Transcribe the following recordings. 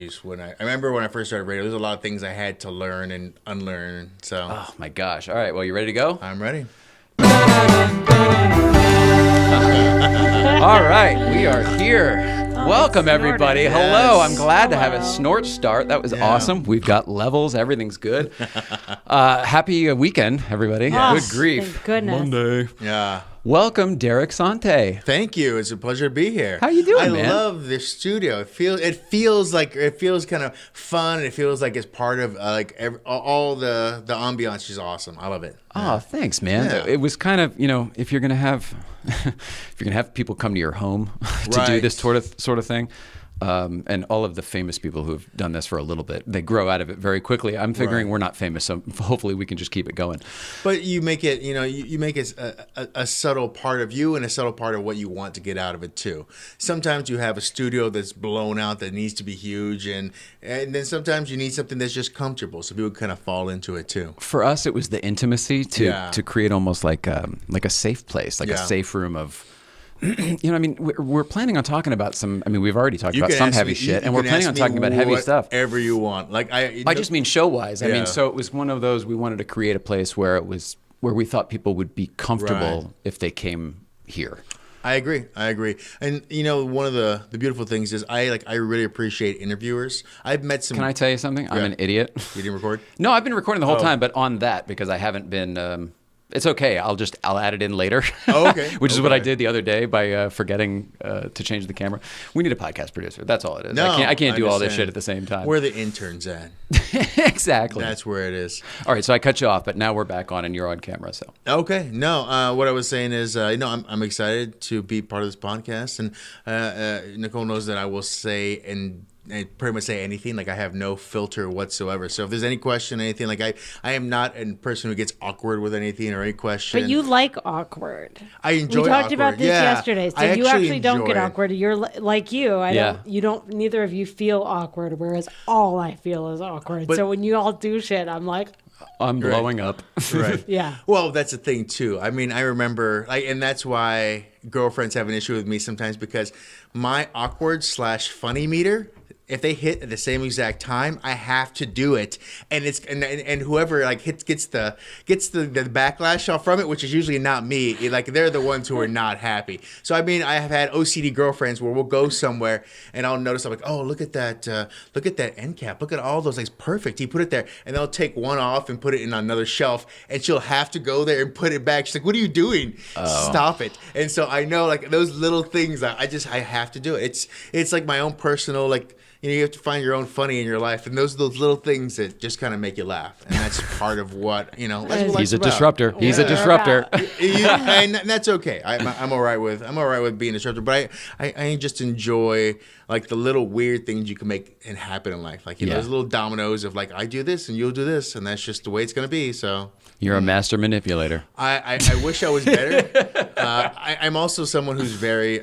I remember when I first started radio, there's a lot of things I had to learn and unlearn. So Oh my gosh. All right. Well, you ready to go? I'm ready. All right. We are here. Welcome, everybody. Yes. Hello. I'm glad to have a snort start. That was Yeah. awesome. We've got levels. Everything's good. Happy weekend, everybody. Oh, Good grief. thank goodness. Monday. Yeah. Welcome, Derek Sante. Thank you. It's a pleasure to be here. How you doing, I man? love this studio. It feels kind of fun. It feels like it's part of all the ambiance is awesome. I love it. Oh, thanks, man. Yeah. It was kind of, if you're gonna have people come to your home to do Right. this sort of thing, and all of the famous people who have done this for a little bit, they grow out of it very quickly. I'm figuring Right. we're not famous, so hopefully we can just keep it going. But you make it, you make it a subtle part of you and a subtle part of what you want to get out of it too. Sometimes you have a studio that's blown out that needs to be huge, and then sometimes you need something that's just comfortable, so people kind of fall into it too. For us, it was the intimacy to create almost like a safe place, like a Yeah. safe room of. We're planning on talking about we've already talked about can some ask heavy me- shit, you and we're can planning ask on me talking about heavy stuff. Whatever you want. I just mean show-wise. Yeah. So it was one of those, we wanted to create a place where we thought people would be comfortable Right. if they came here. I agree. And one of the beautiful things is I really appreciate interviewers. I've met some. Can I tell you something? I'm Yeah. an idiot. You didn't record? No, I've been recording the whole Oh. time, but on that, because I haven't been. It's okay. I'll add it in later. Oh, okay. Which is what I Okay. did the other day by forgetting to change the camera. We need a podcast producer. That's all it is. No, I can't do all this understand. shit at the same time. Where are the interns at? Exactly. That's where it is. All right, so I cut you off, but now we're back on and you're on camera. So Okay. No, what I was saying is, I'm excited to be part of this podcast, and Nicole knows that I will say and pretty much say anything. Like I have no filter whatsoever. So if there's any question, anything, like I am not a person who gets awkward with anything or any question. But you like awkward. I enjoy We talked awkward. about this Yeah, yesterday. So I you actually don't enjoy get it. awkward. You're like you. Yeah. Neither of you feel awkward, whereas all I feel is awkward. But- so when you all do shit, I'm like, I'm blowing up. Right. yeah. Well, that's the thing too. I mean, I remember, and that's why girlfriends have an issue with me sometimes, because my awkward/funny meter, if they hit at the same exact time, I have to do it, and it's and whoever gets the backlash off from it, which is usually not me. They're the ones who are not happy. So I mean, I have had OCD girlfriends where we'll go somewhere and I'll notice, I'm like, oh, look at that end cap, look at all those, like, perfect. He put it there, and they'll take one off and put it in another shelf, and she'll have to go there and put it back. She's like, what are you doing? Stop it. And so I know, like, those little things, I have to do it. It's like my own personal, like, you have to find your own funny in your life, and those little things that just kind of make you laugh, and that's part of what that's what He's life's a about. disruptor. He's a disruptor. And that's okay. I'm all right with being a disruptor, but I just enjoy, like, the little weird things you can make and happen in life, like Yeah. those little dominoes of, like, I do this and you'll do this, and that's just the way it's gonna be. So You're a master manipulator. I wish I was better. I'm also someone who's very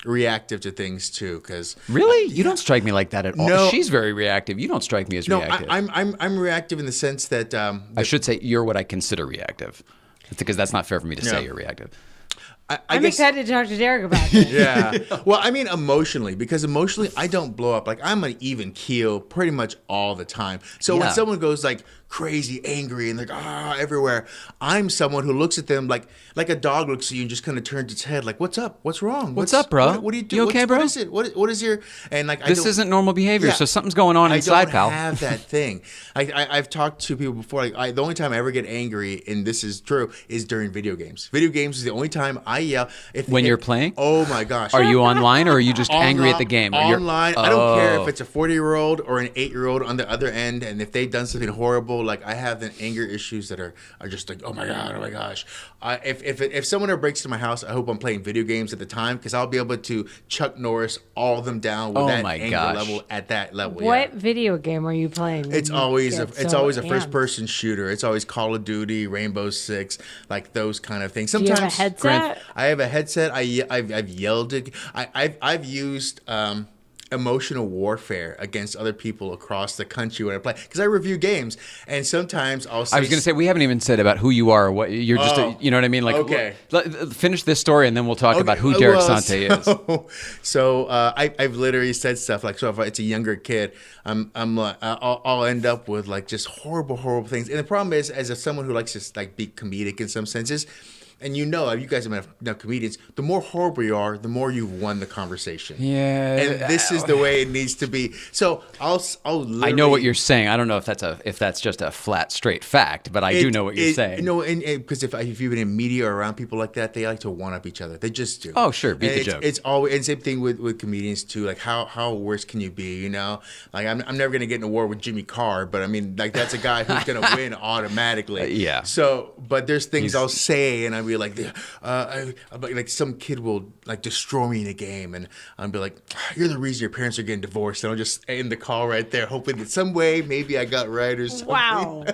reactive to things too, because Really? You don't strike me like that at all. No. She's very reactive. You don't strike me as no, reactive. I'm reactive in the sense that I should say you're what I consider reactive. Because that's not fair for me to say Yeah. you're reactive. I I'm guess, excited to talk to Derek about this. Yeah. Well, I mean, emotionally, because emotionally, I don't blow up. Like, I'm an even keel pretty much all the time. So Yeah. when someone goes, like, crazy, angry, and like, everywhere, I'm someone who looks at them like a dog looks at you and just kind of turns its head, like, what's up? What's wrong? What's up, bro? What do you do? You okay, bro? What is it? What is your... And, like, This isn't normal behavior, so something's going on inside, I don't pal. have that thing. I've talked to people before. Like, the only time I ever get angry, and this is true, is during video games. Video games is the only time I yell. When you're playing? Oh my gosh! Are you online or are you just angry at the game? Or you're- Online. I don't care Oh. if it's a 40-year-old or an 8-year-old on the other end, and if they've done something horrible, like, I have the anger issues that are just like, oh my god, oh my gosh. If someone ever breaks into my house, I hope I'm playing video games at the time, because I'll be able to Chuck Norris all of them down with Oh that my anger gosh. level at that level. What Yeah. video game are you playing? when It's you always get it's so always a amped? first person shooter. It's always Call of Duty, Rainbow Six, like those kind of things. Do you Sometimes have a headset? I have a headset. I've yelled it. I've used emotional warfare against other people across the country when I play, because I review games, and sometimes I'll say, I was going to say, we haven't even said about who you are or what you're just, you know what I mean? Like, okay. Finish this story and then we'll talk about who Derek Sante is. So I've literally said stuff like, so if it's a younger kid, I'm like, I'll end up with like just horrible things. And the problem is, as someone who likes to like be comedic in some senses, and you guys have enough comedians, the more horrible you are, the more you've won the conversation. Yeah. And this is the way it needs to be. So I'll literally, I know what you're saying. I don't know if that's just a flat, straight fact, but I do know what you're saying. No, and because if you've been in media or around people like that, they like to one-up each other. They just do. Oh, sure. Beat the joke. It's always, and same thing with comedians too. Like how worse can you be, you know? Like I'm never going to get in a war with Jimmy Carr, but I mean, like that's a guy who's going to win automatically. Yeah. So, but there's things I'll say and I'll be like, like some kid will like destroy me in a game, and I'll be like, you're the reason your parents are getting divorced, and I'll just end the call right there, hoping that some way maybe I got right or something. Wow.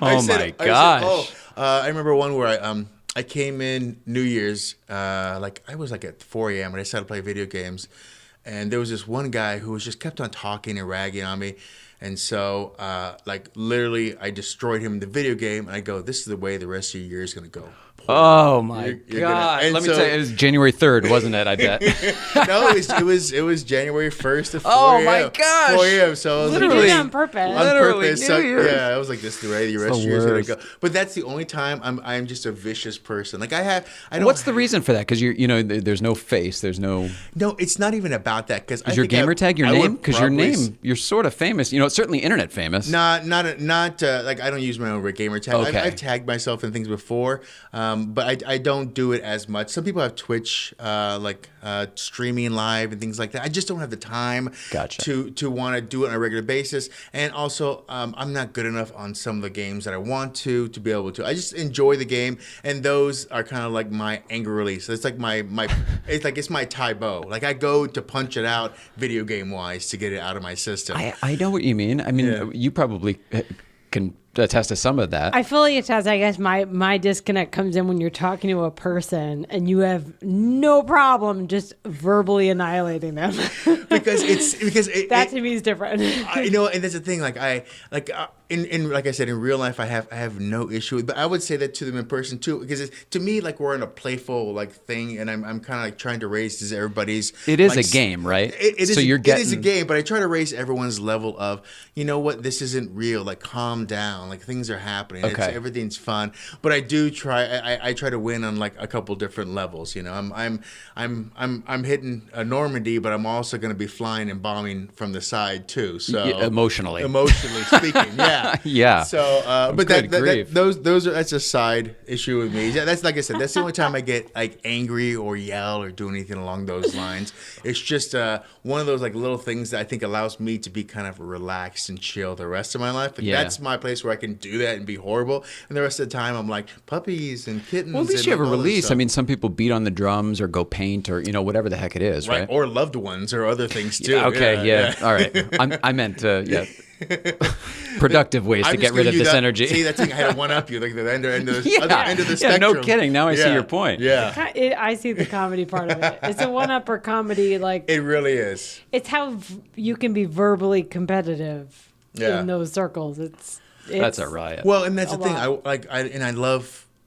Oh my gosh. I remember one where I came in New Year's, like I was like at 4 a.m. and I started to play video games, and there was this one guy who was just kept on talking and ragging on me. And so, like, literally, I destroyed him in the video game, and I go, this is the way the rest of your year is going to go. Oh my God! Let me tell you, it was January 3rd, wasn't it? I bet. No, it was January 1st at 4 Oh a.m. my gosh! 4 a.m. So I was Literally like, on purpose. Literally So, New Year's. yeah, I was like, this is the way the rest of your year is gonna go. But that's the only time I'm just a vicious person. Like I don't. What's the reason for that? Because there's no face, there's no. No, it's not even about that. Because your gamer tag your name? Because your name, you're sort of famous. You know, it's certainly internet famous. Not like I don't use my own gamer tag. Okay. I've tagged myself in things before, but I don't do it as much. Some people have Twitch, streaming live and things like that. I just don't have the time to want to do it on a regular basis. And also, I'm not good enough on some of the games that I want to be able to. I just enjoy the game, and those are kind of like my anger release. It's like it's my Tai Bo. Like I go to punch it out video game wise to get it out of my system. I know what you mean. I mean, you probably can attest to some of that. I fully attest. I guess my disconnect comes in when you're talking to a person and you have no problem just verbally annihilating them. because that to me is different. And that's the thing. Like I said, in real life, I have no issue with, but I would say that to them in person too, because to me, like we're in a playful like thing, and I'm kind of like trying to raise everybody's. It is a game, right? It is a game, but I try to raise everyone's level of, you know what, this isn't real. Like calm down. Like things are happening. Okay. Everything's fun, but I do try. I try to win on like a couple different levels. You know, I'm hitting a Normandy, but I'm also going to be flying and bombing from the side too. So emotionally speaking, yeah. Yeah. So, but that's a side issue with me. That's like I said. That's the only time I get like angry or yell or do anything along those lines. It's just one of those like little things that I think allows me to be kind of relaxed and chill the rest of my life. Like, that's my place where I can do that and be horrible. And the rest of the time, I'm like puppies and kittens. Well, at least you have a release. I mean, some people beat on the drums or go paint or whatever the heck it is, right? Or loved ones or other things too. Okay, yeah. All right. I meant productive ways to get rid of this energy. See, that thing I had to one up you, like the end of the other end of the spectrum. Yeah, no kidding. Now I see your point. Yeah, I see the comedy part of it. It's a one-upper comedy. Like it really is. It's how you can be verbally competitive in those circles. That's a riot. Well, and that's the thing.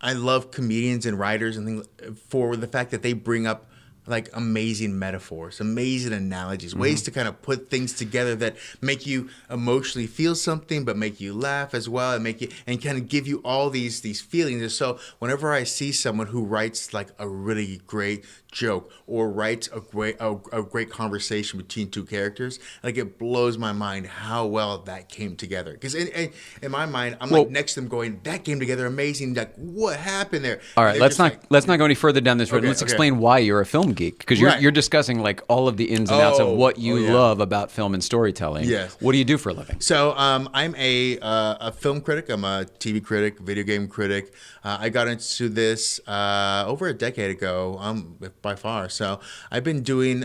I love comedians and writers and things for the fact that they bring up like amazing metaphors, amazing analogies, ways to kind of put things together that make you emotionally feel something, but make you laugh as well, and kind of give you all these feelings. And so whenever I see someone who writes like a really great joke or writes a great conversation between two characters, like it blows my mind how well that came together. Because in my mind, I'm like next to them going, that came together amazing. Like what happened there? All right, let's not go any further down this road. Let's explain why you're a film geek, because you're discussing like all of the ins and outs of what you love about film and storytelling. Yes. What do you do for a living? So I'm a film critic. I'm a TV critic, video game critic. I got into this over a decade ago, by far. So I've been doing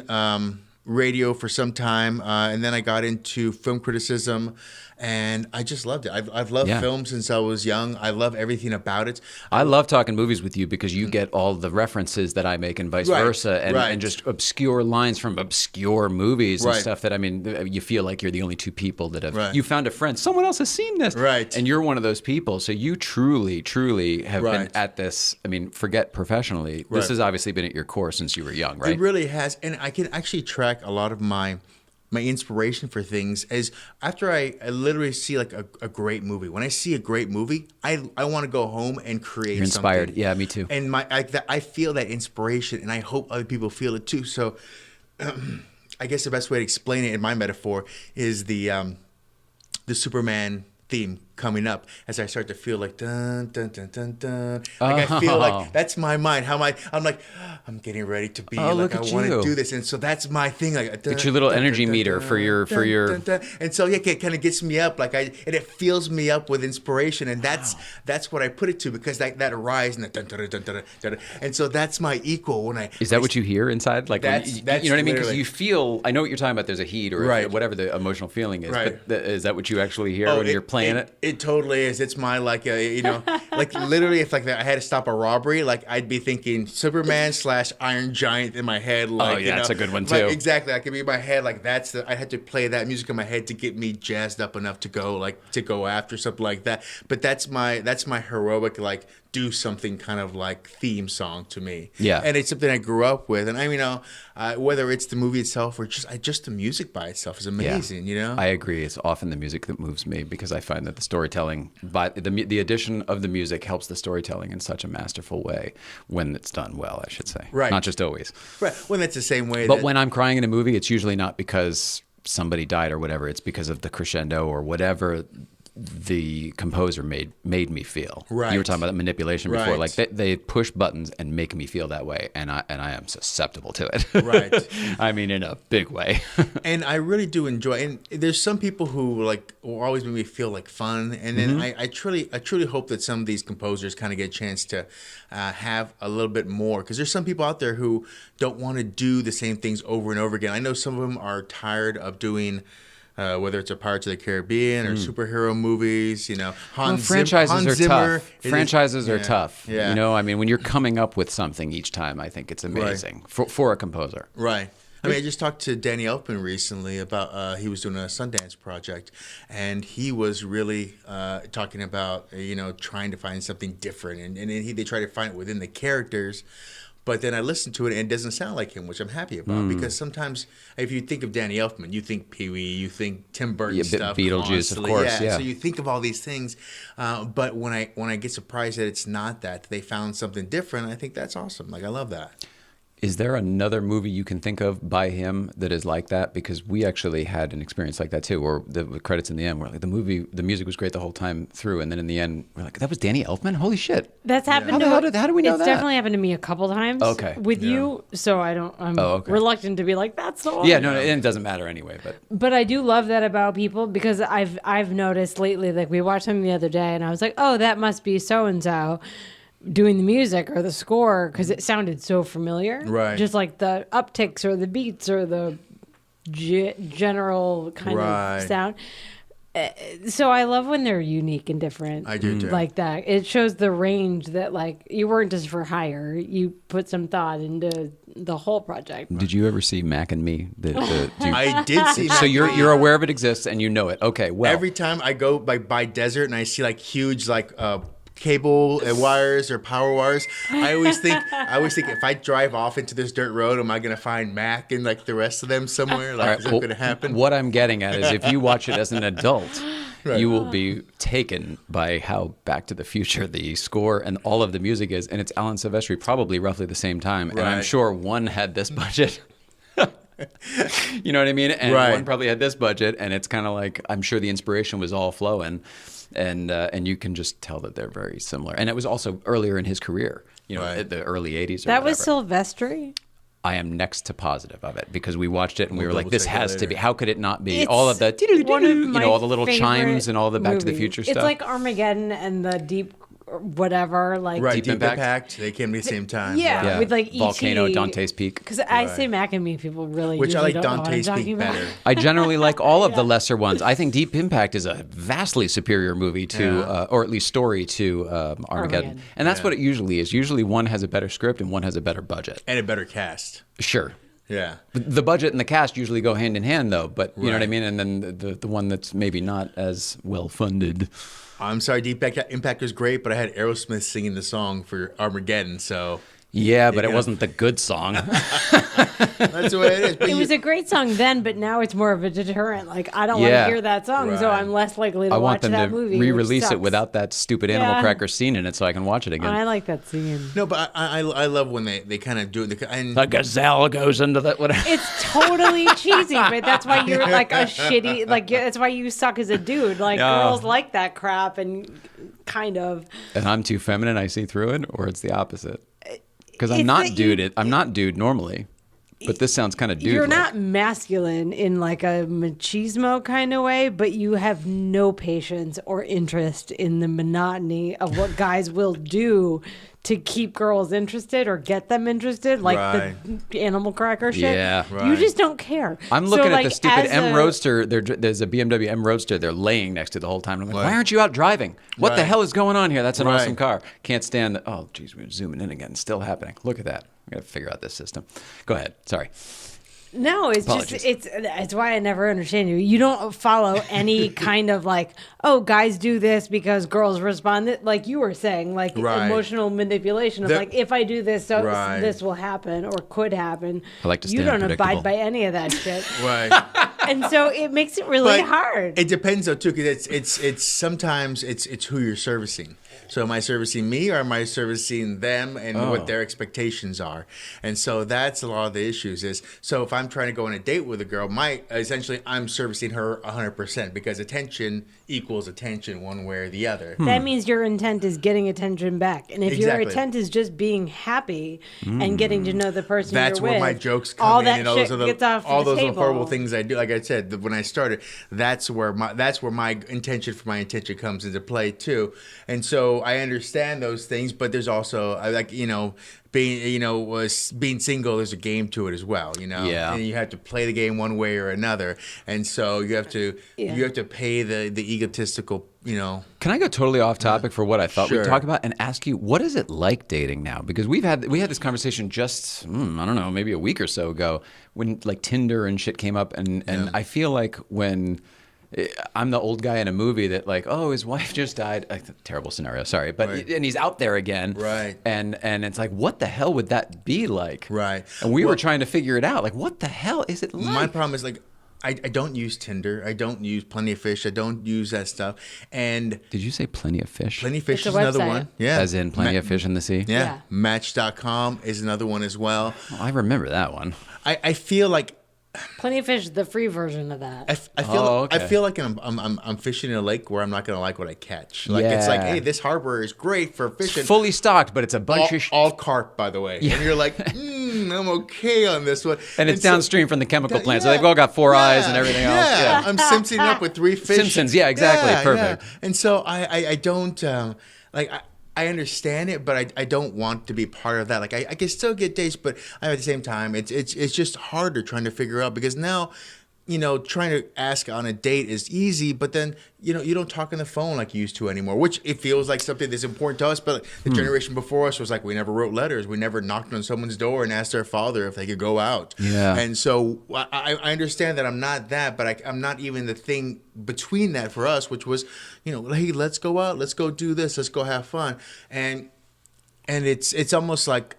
radio for some time, and then I got into film criticism, and I just loved it. I've loved film since I was young. I love everything about it. I love talking movies with you because you get all the references that I make and vice versa, and just obscure lines from obscure movies and stuff that, I mean, you feel like you're the only two people that have, you found a friend, someone else has seen this. And you're one of those people. So you truly, truly have been at this. I mean, forget professionally. This has obviously been at your core since you were young, right? It really has. And I can actually track a lot of my inspiration for things is after I literally see like a great movie. When I see a great movie, I want to go home and create. You're inspired. Something. Yeah, me too. And I feel that inspiration, and I hope other people feel it too. So I guess the best way to explain it in my metaphor is the Superman theme coming up as I start to feel like dun dun dun dun dun. Like I feel like that's my mind. I'm like I'm getting ready to be like I want to do this, and so that's my thing. Like it's your little energy meter for your. And so it kind of gets me up. And it fills me up with inspiration, and that's what I put it to because that rise and the dun dun dun dun dun, and so that's my equal when I. Is that what you hear inside? Like that's you know what I mean? Because you feel. I know what you're talking about. There's a heat or whatever the emotional feeling is. But is that what you actually hear when you're playing it? It totally is. It's my like literally if like I had to stop a robbery, like I'd be thinking Superman / Iron Giant in my head. Like, that's a good one too. Exactly. I could be in my head like I had to play that music in my head to get me jazzed up enough to go after something like that. But that's my heroic like do something kind of like theme song to me. Yeah. And it's something I grew up with, and whether it's the movie itself or just the music by itself is amazing. I agree. It's often the music that moves me because I find that the storytelling, but the addition of the music helps the storytelling in such a masterful way when it's done well, I should say. Not just always. When it's the same way. But when I'm crying in a movie, it's usually not because somebody died or whatever. It's because of the crescendo or whatever the composer made me feel. You were talking about manipulation before. Like they push buttons and make me feel that way, and I am susceptible to it. I mean, in a big way. And I really do enjoy. And there's some people who like will always make me feel like fun. And then I truly hope that some of these composers kind of get a chance to have a little bit more, because there's some people out there who don't want to do the same things over and over again. I know some of them are tired of doing. Whether it's a Pirates of the Caribbean or superhero movies, franchises are tough. Franchises are tough. Yeah. I mean, when you're coming up with something each time, I think it's amazing for a composer. Right. I mean, I just talked to Danny Elfman recently about he was doing a Sundance project, and he was really talking about trying to find something different, and they try to find it within the characters. But then I listened to it, and it doesn't sound like him, which I'm happy about. Because sometimes, if you think of Danny Elfman, you think Pee-wee, you think Tim Burton stuff. Beetlejuice, constantly. of course. Yeah. So you think of all these things. But when I get surprised that it's not that, they found something different, I think that's awesome. Like, I love that. Is there another movie you can think of by him that is like that? Because we actually had an experience like that too, where the credits in the end were like the music was great the whole time through, and then in the end we're like, that was Danny Elfman? Holy shit! That's happened. How do we know that? It's definitely happened to me a couple times. With you, so I'm reluctant to be like that's the one. Yeah, no, it doesn't matter anyway. But I do love that about people, because I've noticed lately, like we watched something the other day, and I was like, oh, that must be so and so doing the music or the score, because it sounded so familiar. Just like the upticks or the beats or the general kind of sound. So I love when they're unique and different. I do too. Like that. It shows the range that like you weren't just for hire. You put some thought into the whole project. Did you ever see Mac and Me? I did see. So you're aware of it exists and you know it. Okay, well. Every time I go by desert and I see like huge like cable wires or power wires, I always think if I drive off into this dirt road, am I going to find Mac and like the rest of them somewhere? Like, is that going to happen? What I'm getting at is if you watch it as an adult, you will be taken by how Back to the Future the score and all of the music is, and it's Alan Silvestri probably roughly the same time, and I'm sure one had this budget. You know what I mean? And one probably had this budget, and it's kind of like, I'm sure the inspiration was all flowing. And you can just tell that they're very similar. And it was also earlier in his career, at the early 80s or that whatever. Was Silvestri? I am next to positive of it, because we watched it and we were like, this has to be. How could it not be? It's all of the, one of my all the little chimes and all the Back to the movies. Future stuff. It's like Armageddon and the deep whatever, like Right, Deep Deep Impact. Impact. They came at the same time. Yeah. right. with like Volcano, E.T. Dante's Peak. Because I say Mac and Me, people really Which I usually like don't know what I'm Dante's talking Peak about. better. I generally like all of the lesser ones. I think Deep Impact is a vastly superior movie to, or at least story to Armageddon. And that's what it usually is. Usually one has a better script and one has a better budget. And a better cast. Sure. Yeah. The budget and the cast usually go hand in hand, though. But you know what I Right. mean? And then the one that's maybe not as well funded. I'm sorry, Deep Impact was great, but I had Aerosmith singing the song for Armageddon, so Yeah, but it wasn't the good song. that's the way it is. But It was a great song then, but now it's more of a deterrent. Like, I don't want Yeah. to hear that song, so Right. I'm less likely to I watch want them that to movie. which re-release it sucks. without that stupid animal Yeah. cracker scene in it so I can watch it again. I like that scene. No, but I love when they kind of do it. And The gazelle goes into the... Whatever. It's totally cheesy, but that's why you're like a shitty, like, that's why you suck as a dude. Like, Yeah. girls like that crap, and kind of. And I'm too feminine, I see through it, or it's the opposite? Because I'm It's not that dude. I'm not dude normally, but this sounds kind of dude. You're not masculine in like a machismo kind of way, but you have no patience or interest in the monotony of what guys will do to keep girls interested or get them interested, like the animal cracker shit. Yeah. You Right. just don't care. I'm So, looking at like, the stupid as M a- Roadster. There's a BMW M Roadster they're laying next to the whole time. I'm like, why aren't you out driving? What the Right. hell is going on here? That's an Right. awesome car. Can't stand the... Oh, geez, we're zooming in again. Still happening. Look at that. We got to figure out this system. Go ahead. Sorry. No, it's Apologies. just it's why I never understand you. You don't follow any kind of like, oh, guys do this because girls respond like you were saying, like Right. emotional manipulation of The- like, if I do this, so Right. this will happen or could happen. I like to stay You don't unpredictable. abide by any of that shit, right. and so it makes it really But hard. It depends though too, because it's sometimes it's who you're servicing. So am I servicing me or am I servicing them and what their expectations are? And so that's a lot of the issues is, so if I'm trying to go on a date with a girl, essentially I'm servicing her 100% because attention equals attention one way or the other. That means your intent is getting attention back. And if your Exactly. intent is just being happy and getting to know the person That's you're where with, my jokes come all in, that and all shit those other gets off all the those table. horrible things I do. Like I said, when I started, that's where my intention for my intention comes into play too. And so I understand those things, but there's also being single. There's a game to it as well, Yeah. and you have to play the game one way or another. And so you have to pay the egotistical. Can I go totally off topic for what I thought Sure. we'd talk about and ask you, what is it like dating now? Because we had this conversation just, I don't know, maybe a week or so ago when like Tinder and shit came up. And I feel like when I'm the old guy in a movie that like, oh, his wife just died. Terrible scenario, sorry. But Right. and he's out there again. Right. And it's like, what the hell would that be like? Right. And we were trying to figure it out. Like, what the hell is it like? My problem is like, I don't use Tinder. I don't use Plenty of Fish. I don't use that stuff. And Did you say Plenty of Fish? Plenty of Fish It's is a another website. one. Yeah. As in Plenty of Fish in the Sea? Yeah. Yeah. Match.com is another one as well. Oh, I remember that one. I feel like Plenty of Fish, the free version of that. I feel okay. I feel like I'm fishing in a lake where I'm not gonna like what I catch. Like it's like, Yeah. hey, this harbor is great for fishing. It's fully stocked, but it's a bunch of all carp, by the way. And you're like, I'm okay on this one. and it's so- downstream from the chemical plant, so they've all got four eyes and everything else. Yeah, I'm Simpsoning up with 3 fish. Simpsons, yeah, exactly, perfect. And so I don't like. I understand it, but I don't want to be part of that. Like I can still get dates, but at the same time, it's just harder trying to figure out because now, trying to ask on a date is easy, but then you don't talk on the phone like you used to anymore, which it feels like something that's important to us. But the generation before us was like we never wrote letters, we never knocked on someone's door and asked their father if they could go out. Yeah. And so I understand that I'm not that, but I'm not even the thing between that for us, which was, hey, let's go out, let's go do this, let's go have fun, and it's almost like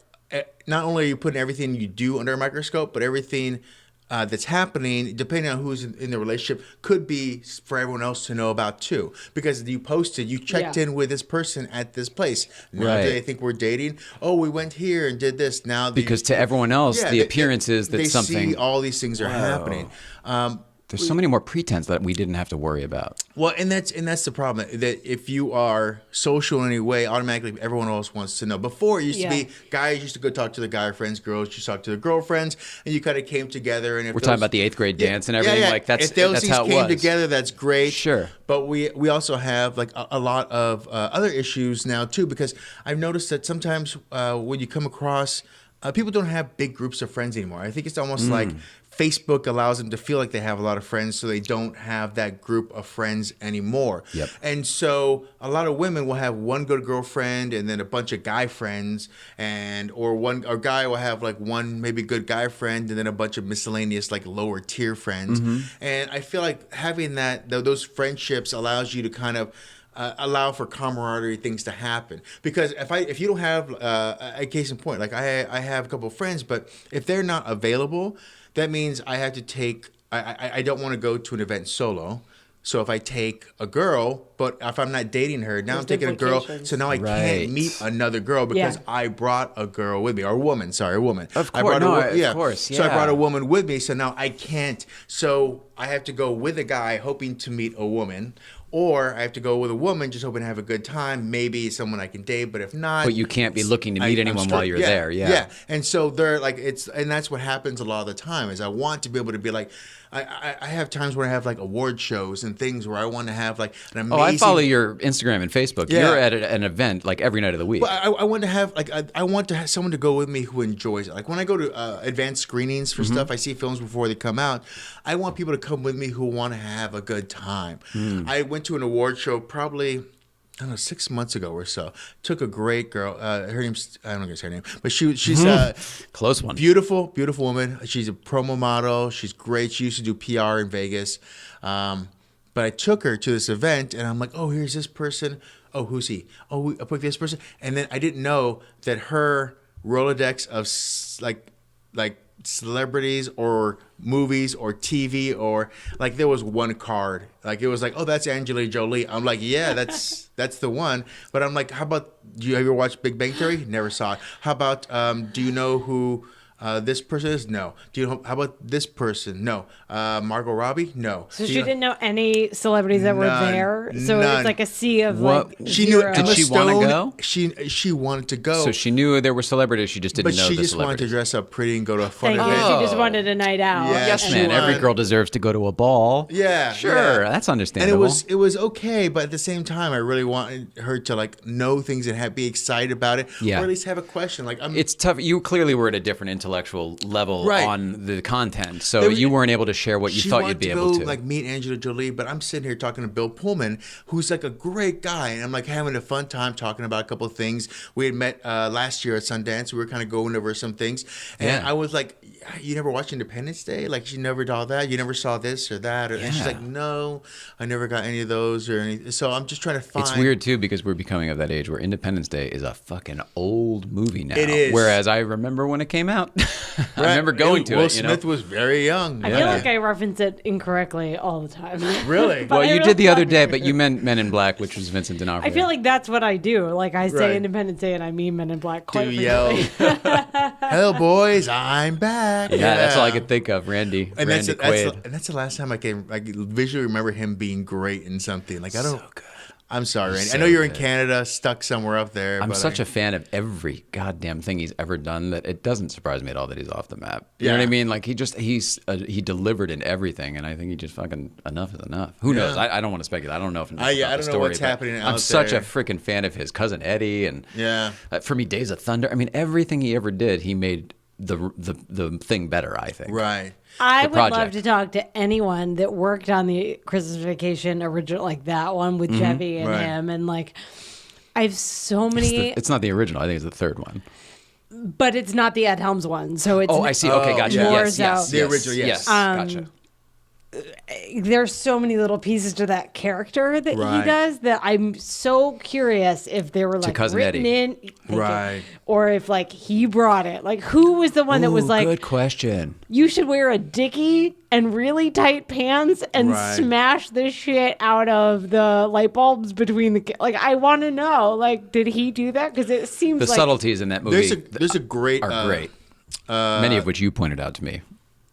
not only are you putting everything you do under a microscope, but everything that's happening, depending on who's in the relationship, could be for everyone else to know about too. Because you posted, you checked in with this person at this place. Now Right. do they think we're dating? Oh, we went here and did this. Now Because to everyone else, the appearance is that they something. see all these things are happening. There's so many more pretense that we didn't have to worry about. Well, and that's the problem. That if you are social in any way, automatically everyone else wants to know. Before it used to be guys used to go talk to their guy friends, girls used to talk to their girlfriends, and you kind of came together. And if we're talking about the 8th grade dance and everything, like that's if those that's things how it came was. together, that's great. Sure. But we also have like a lot of other issues now too, because I've noticed that sometimes when you come across people don't have big groups of friends anymore. I think it's almost like Facebook allows them to feel like they have a lot of friends, so they don't have that group of friends anymore. Yep. And so a lot of women will have one good girlfriend and then a bunch of guy friends, or guy will have like one maybe good guy friend and then a bunch of miscellaneous like lower tier friends. And I feel like having those friendships allows you to kind of allow for camaraderie things to happen. Because if you don't have a case in point, like I have a couple of friends, but if they're not available, that means I have to take. I don't want to go to an event solo. So if I take a girl, but if I'm not dating her, now I'm taking a girl. So now I can't meet another girl because I brought a girl with me, or a woman. Sorry, a woman. Of course, of course. So I brought a woman with me. So now I can't. So I have to go with a guy hoping to meet a woman. Or I have to go with a woman just hoping to have a good time. Maybe someone I can date, but if not, but you can't be looking to meet anyone while you're there. Yeah. And so they're like and that's what happens a lot of the time. Is I want to be able to be like, I have times where I have like award shows and things where I want to have like an amazing. Oh, I follow your Instagram and Facebook. Yeah. You're at an event like every night of the week. Well, I want to have like I want to have someone to go with me who enjoys it. Like when I go to advanced screenings for stuff, I see films before they come out. I want people to come with me who want to have a good time. I went to an award show probably, I don't know, 6 months ago or so. Took a great girl. Her name's, I don't know her name, but she's close one. Beautiful woman. She's a promo model. She's great. She used to do PR in Vegas. But I took her to this event, and I'm like, oh, here's this person. Oh, who's he? Oh, I picked this person. And then I didn't know that her Rolodex of like celebrities or movies or TV or like there was one card. Like it was like, oh, that's Angelina Jolie. I'm like, yeah, that's the one. But I'm like, how about, do you ever watch Big Bang Theory? Never saw it. How about, do you know who this person is? No. Do you know, how about this person? No. Margot Robbie? No. So she didn't know any celebrities that were there. So it's like a sea of what? Like she knew. Did she want to go? She wanted to go. So she knew there were celebrities. She just didn't know the celebrities. But she just wanted to dress up pretty and go to a fun event. She just wanted a night out. Yeah, yes, man. Every girl deserves to go to a ball. Yeah, sure. Yeah. That's understandable. And it was okay, but at the same time, I really wanted her to like know things and be excited about it, or at least have a question. Like, it's tough. You clearly were at a different intellectual level on the content, so you weren't able to share what you thought you'd be able to. Like meet Angelina Jolie, but I'm sitting here talking to Bill Pullman, who's like a great guy, and I'm like having a fun time talking about a couple of things. We had met last year at Sundance. We were kind of going over some things, and I was like, "You never watched Independence Day? Like you never saw that? You never saw this or that?" And she's like, "No, I never got any of those or anything." So I'm just trying to find. It's weird too because we're becoming of that age where Independence Day is a fucking old movie now. It is. Whereas I remember when it came out. I remember going to it. Will Smith was very young. I feel like I reference it incorrectly all the time. Really? Well, you did the other day, but you meant Men in Black, which was Vincent D'Onofrio. I feel like that's what I do. Like I say Independence Day and I mean Men in Black quite frequently. Hello, boys, I'm back. Yeah, that's all I could think of, Randy. And Randy Quaid. That's the last time I visually remember him being great in something. Like I don't. So good. I'm sorry, Randy. I know you're in Canada, stuck somewhere up there. I'm such a fan of every goddamn thing he's ever done that it doesn't surprise me at all that he's off the map. You know what I mean? Like he delivered in everything, and I think he just fucking enough is enough. Who knows? I don't want to speculate. I don't know if I don't know what's happening. I'm such a freaking fan of his cousin Eddie, and for me, Days of Thunder. I mean, everything he ever did, he made the thing better. I think. Right. I would love to talk to anyone that worked on the Christmas Vacation original, like that one with Chevy and him. And like, I have so many. It's not the original. I think it's the third one. But it's not the Ed Helms one. So it's. Oh, I see. Okay, gotcha. Yes. The original, yes. Gotcha. There's so many little pieces to that character that he does that I'm so curious if they were like written in, or if like he brought it. Like who was the one that was like, good question. You should wear a dickie and really tight pants and smash the shit out of the light bulbs between the like. I want to know, like, did he do that? Because it seems the subtleties in that movie. There's a great are great. Many of which you pointed out to me.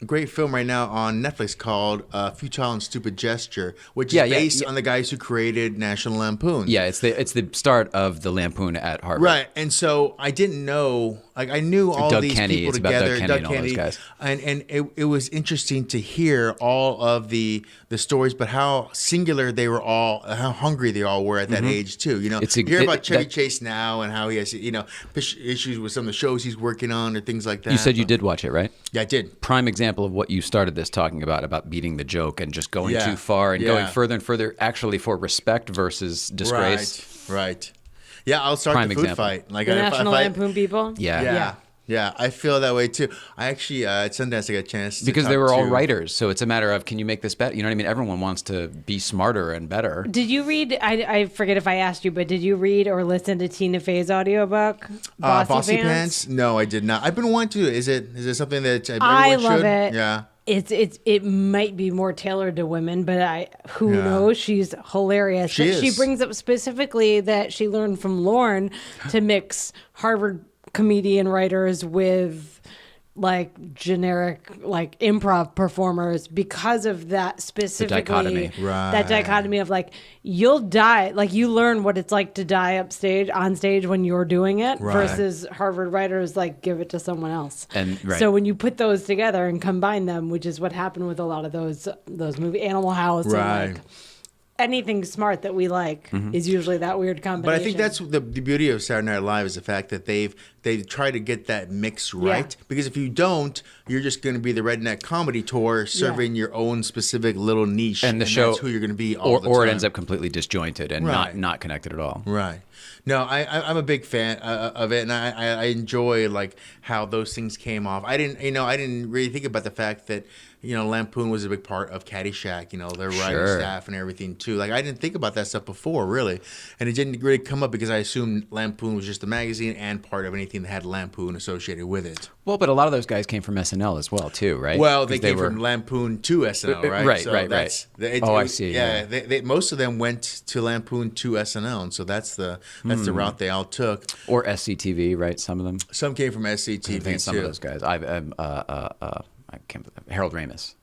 great film right now on Netflix called Futile and Stupid Gesture, which is based on the guys who created National Lampoon. Yeah, it's the start of the Lampoon at Harvard. Right, and so I didn't know. Like I knew all Doug these Kenny, people it's about together. Doug Kenny and all those guys. And it was interesting to hear all of the stories, but how singular they were all, how hungry they all were at that age too. You hear about Chevy Chase now and how he has issues with some of the shows he's working on or things like that. You said you did watch it, right? Yeah, I did. Prime example of what you started this talking about beating the joke and just going too far and going further and further, actually for respect versus disgrace. Right. Yeah, I'll start the food fight. Like the National Lampoon people. Yeah, I feel that way too. I actually at Sundance I got a chance to because they were all writers, so it's a matter of can you make this better? You know what I mean? Everyone wants to be smarter and better. Did you read? I forget if I asked you, but did you read or listen to Tina Fey's audiobook? Bossy Pants? No, I did not. I've been wanting to. Is it something that everyone I love should? it. Yeah. It might be more tailored to women, but who knows? She's hilarious. She brings up specifically that she learned from Lorne to mix Harvard comedian writers with like generic like improv performers because of that specifically that dichotomy of like you'll die, like you learn what it's like to die on stage when you're doing it versus Harvard writers like give it to someone else. And so when you put those together and combine them, which is what happened with a lot of those movies, Animal House and like anything smart that we like is usually that weird combination. But I think that's the beauty of Saturday Night Live is the fact that they try to get that mix right. Yeah. Because if you don't, you're just going to be the redneck comedy tour serving your own specific little niche, and the show that's who you're going to be all the time. Or it ends up completely disjointed and not connected at all. Right. No, I'm a big fan of it, and I enjoy like how those things came off. I didn't really think about the fact that Lampoon was a big part of Caddyshack, their writing staff and everything too. Like I didn't think about that stuff before, really, and it didn't really come up because I assumed Lampoon was just a magazine and part of anything that had Lampoon associated with it. Well, but a lot of those guys came from SNL as well, too, right? Well, they came from Lampoon to SNL, right? Right. I see. Yeah, they, most of them went to Lampoon to SNL, and so that's the route they all took. Or SCTV, right? Some of them. Some came from SCTV, I think some of those guys. I can't. Harold Ramis.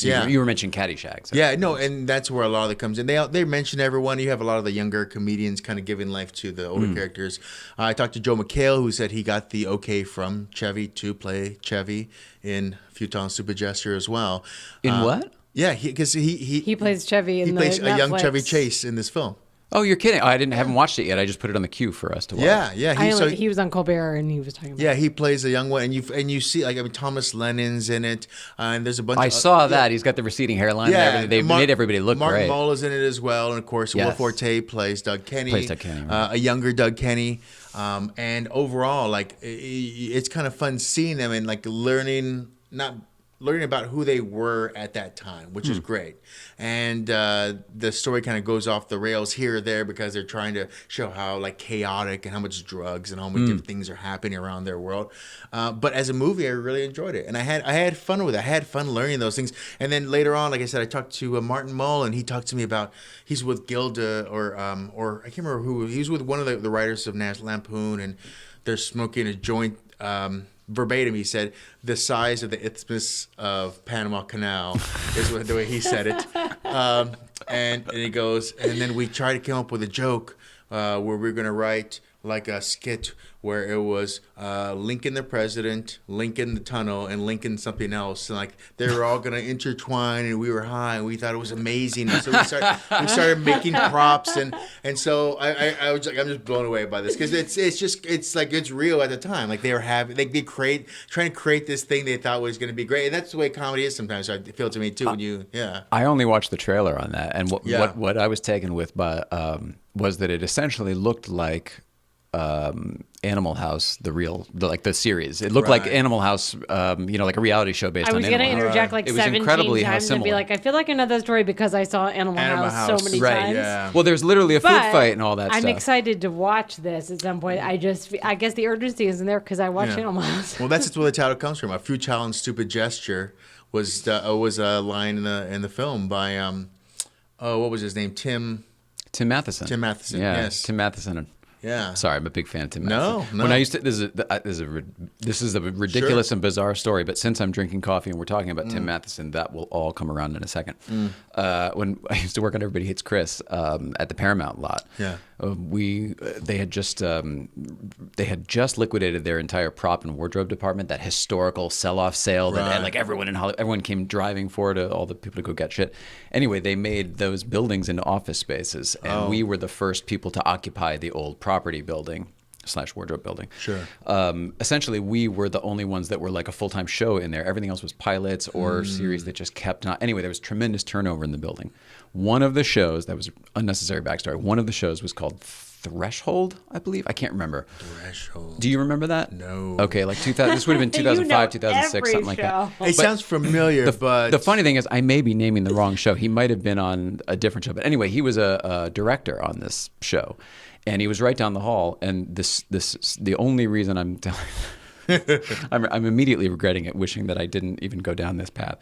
Yeah. You were mentioning Caddyshack. Yeah, no, and that's where a lot of it comes in. They mention everyone. You have a lot of the younger comedians kind of giving life to the older characters. I talked to Joe McHale, who said he got the okay from Chevy to play Chevy in Futile and Stupid Gesture as well. In what? Yeah, because he plays Chevy in plays the a young Chevy Chase in this film. Oh, you're kidding! I haven't watched it yet. I just put it on the queue for us to watch. Yeah. He was on Colbert and he was talking about. Yeah, he plays a young one, and you see Thomas Lennon's in it, and there's a bunch. I saw that he's got the receding hairline. Yeah, and everything. They made everybody look Martin great. Mull is in it as well, and of course Will Forte plays Doug Kenny. Right. A younger Doug Kenny, and overall, it's kind of fun seeing them and learning about who they were at that time, which is great. And the story kind of goes off the rails here or there because they're trying to show how chaotic and how much drugs and how many different things are happening around their world. But as a movie, I really enjoyed it, and I had fun with it. I had fun learning those things. And then later on, like I said, I talked to Martin Mull, and he talked to me about he's with Gilda or I can't remember who. He was with one of the writers of National Lampoon, and they're smoking a joint. Verbatim, he said, the size of the Isthmus of Panama Canal is the way he said it. And he goes, and then we tried to come up with a joke where we're going to write like a skit where it was Lincoln the president, Lincoln the tunnel, and Lincoln something else. And they were all going to intertwine, and we were high, and we thought it was amazing. And so we started making props, and so I was I'm just blown away by this because it's real at the time. They were trying to create this thing they thought was going to be great, and that's the way comedy is sometimes. So I feel to me too I only watched the trailer on that, and what I was taken with was that it essentially looked like Animal House, the series. It looked like Animal House, like a reality show based on Animal House. I was going to interject 17 times and be like, I feel like another story because I saw Animal House so many times. Yeah. Well, there's literally a food fight and all that stuff. I'm excited to watch this at some point. I guess the urgency isn't there because I watched Animal House. Well, that's where the title comes from. A Futile and Stupid Gesture was a line in the film by what was his name? Tim Matheson. Tim Matheson. Yeah, yes. Tim Matheson. Yeah. Sorry, I'm a big fan of Tim Matheson. No. When I used to, this is a ridiculous and bizarre story, but since I'm drinking coffee and we're talking about Tim Matheson, that will all come around in a second. When I used to work on Everybody Hates Chris at the Paramount lot, they had just liquidated their entire prop and wardrobe department. That historical sell-off sale that like everyone in Hollywood, everyone came driving for to all the people to go get shit. Anyway, they made those buildings into office spaces, and we were the first people to occupy the old property building / wardrobe building. Sure. Essentially, we were the only ones that were like a full-time show in there. Everything else was pilots or series that just kept not. Anyway, there was tremendous turnover in the building. One of the shows, that was unnecessary backstory, one of the shows was called Threshold, I believe. I can't remember. Threshold. Do you remember that? No. Okay, like 2000. This would have been 2005, 2006, something like that. It sounds familiar, but the funny thing is, I may be naming the wrong show. He might have been on a different show, but anyway, he was a director on this show, and he was right down the hall. And this the only reason I'm telling, I'm immediately regretting it, wishing that I didn't even go down this path.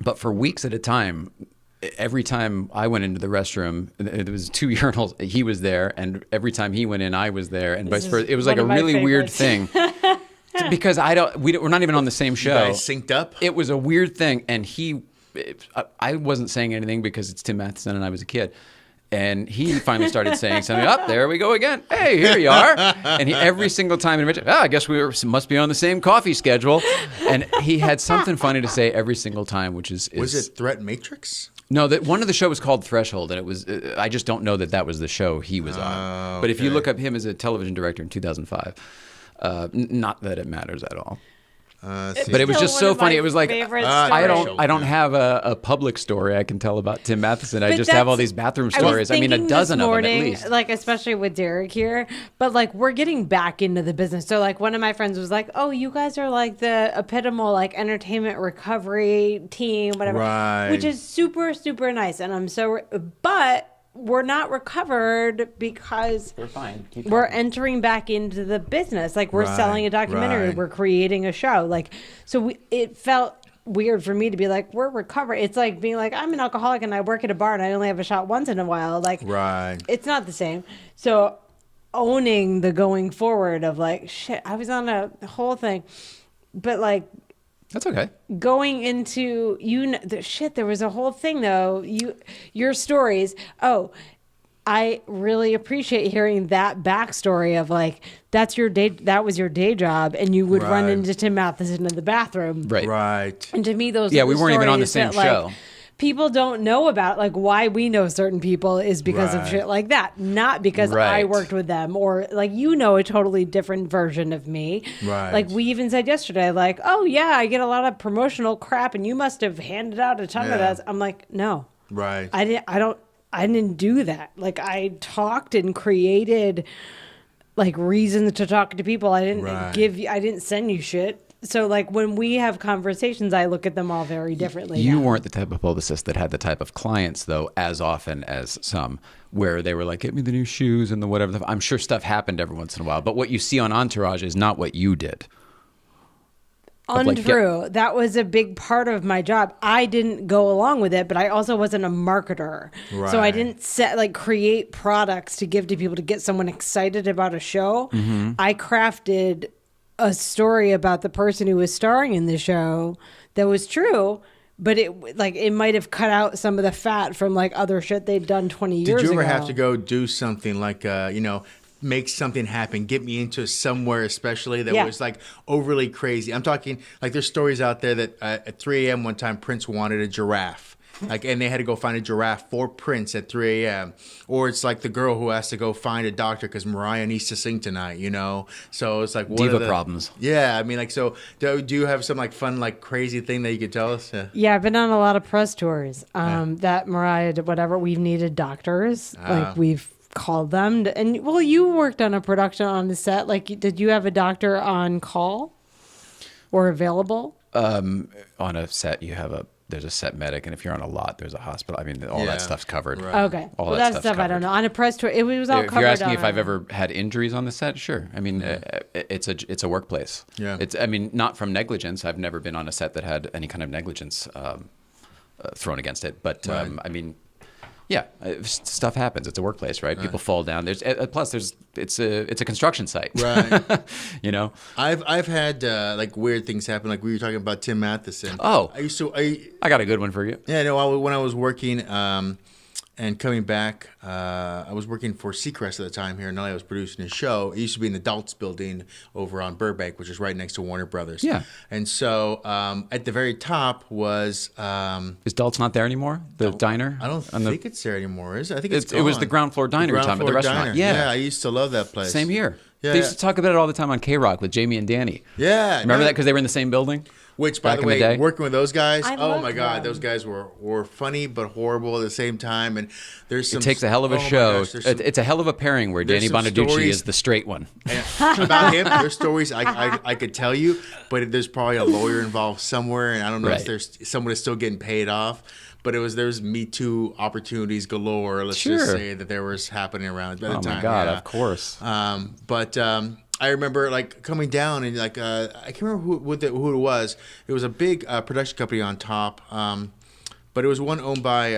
But for weeks at a time, every time I went into the restroom, there was 2 urinals. He was there, and every time he went in, I was there, and vice versa. It was like a really weird thing because we're not even on the same show. You guys synced up. It was a weird thing, and I wasn't saying anything because it's Tim Matheson and I was a kid. And he finally started saying something. Oh, there we go again. Hey, here you are. And every single time, I guess must be on the same coffee schedule. And he had something funny to say every single time, which is was it Threat Matrix? No, one of the show was called Threshold, and it was. I just don't know that was the show he was on. But if you look up him as a television director in 2005, not that it matters at all. But it was just so funny. It was like I don't have a public story I can tell about Tim Matheson. I just have all these bathroom stories. I mean, a dozen of them at least. Like especially with Derek here, but like we're getting back into the business. So like one of my friends was like, "Oh, you guys are like the epitomal like entertainment recovery team, whatever," which is super super nice. And I'm so, but we're not recovered because we're fine. We're entering back into the business. Like we're selling a documentary, we're creating a show. Like, so it felt weird for me to be like, we're recovered. It's like being like, I'm an alcoholic and I work at a bar and I only have a shot once in a while. Like, it's not the same. So owning the going forward of like, shit, I was on a whole thing, but like, that's okay. Going into there was a whole thing though. Your stories. Oh, I really appreciate hearing that backstory of like that was your day job, and you would run into Tim Matheson in the bathroom. Right. And to me, those we weren't even on the same show. Like, people don't know about like why we know certain people is because of shit like that, not because I worked with them or like a totally different version of me. Right. Like we even said yesterday, like, oh yeah, I get a lot of promotional crap, and you must have handed out a ton of that. I'm like, no, I didn't do that. Like I talked and created like reasons to talk to people. I didn't I didn't send you shit. So, like, when we have conversations, I look at them all very differently. You weren't the type of publicist that had the type of clients, though, as often as some, where they were like, get me the new shoes and the whatever. I'm sure stuff happened every once in a while. But what you see on Entourage is not what you did. Untrue. That was a big part of my job. I didn't go along with it, but I also wasn't a marketer. So I didn't create products to give to people to get someone excited about a show. Mm-hmm. I crafted a story about the person who was starring in the show that was true, but it might have cut out some of the fat from like other shit they'd done 20 years ago. Did you ever have to go do something like make something happen, get me into somewhere especially that was like overly crazy? I'm talking like there's stories out there that at 3 a.m. one time Prince wanted a giraffe. And they had to go find a giraffe for Prince at 3 a.m. Or it's like the girl who has to go find a doctor because Mariah needs to sing tonight, So it's like diva problems. Yeah, I mean, like, so do you have some like fun, like crazy thing that you could tell us? Yeah, I've been on a lot of press tours. That Mariah did whatever. We've needed doctors, like we've called them, and well, you worked on a production on the set. Like, did you have a doctor on call or available? On a set, there's a set medic, and if you're on a lot, there's a hospital. I mean, all that stuff's covered. Right. Okay. All that stuff covered. I don't know. On a press tour, it was all covered. If you're asking if I've ever had injuries on the set, sure. I mean, it's a workplace. Yeah. Not from negligence. I've never been on a set that had any kind of negligence thrown against it. But I mean, Yeah, stuff happens. It's a workplace, right? People fall down. Plus it's a construction site, Right. You know. I've had like weird things happen. Like we were talking about Tim Matheson. Oh, I got a good one for you. Yeah, no. When I was working and coming back, I was working for Seacrest at the time here in LA. I was producing a show. It used to be an adults building over on Burbank, which is right next to Warner Brothers. Yeah. And so at the very top was. Is Dalt's not there anymore? The diner? I don't think it's there anymore, is it? I think it's it was gone. the ground floor diner you're talking about, the restaurant. Diner. Yeah. I used to love that place. Same here. Yeah, They used to talk about it all the time on K-Rock with Jamie and Danny. Yeah. Remember that because they were in the same building? Which, by back the in way, day? working with those guys, I oh loved my God, them. those guys were funny but horrible at the same time. And there's some. It takes a hell of a oh my show. gosh, there's some- It's a hell of a pairing where there's Danny some Bonaducci stories- is the straight one. And about him, there's stories I could tell you, but there's probably a lawyer involved somewhere, and I don't know Right. if there's someone is still getting paid off. But there's Me Too opportunities galore. Let's just Sure. say that there was happening around at the Oh time. my God, yeah. of course. But I remember like coming down and like I can't remember who it was. It was a big production company on top. But it was one owned by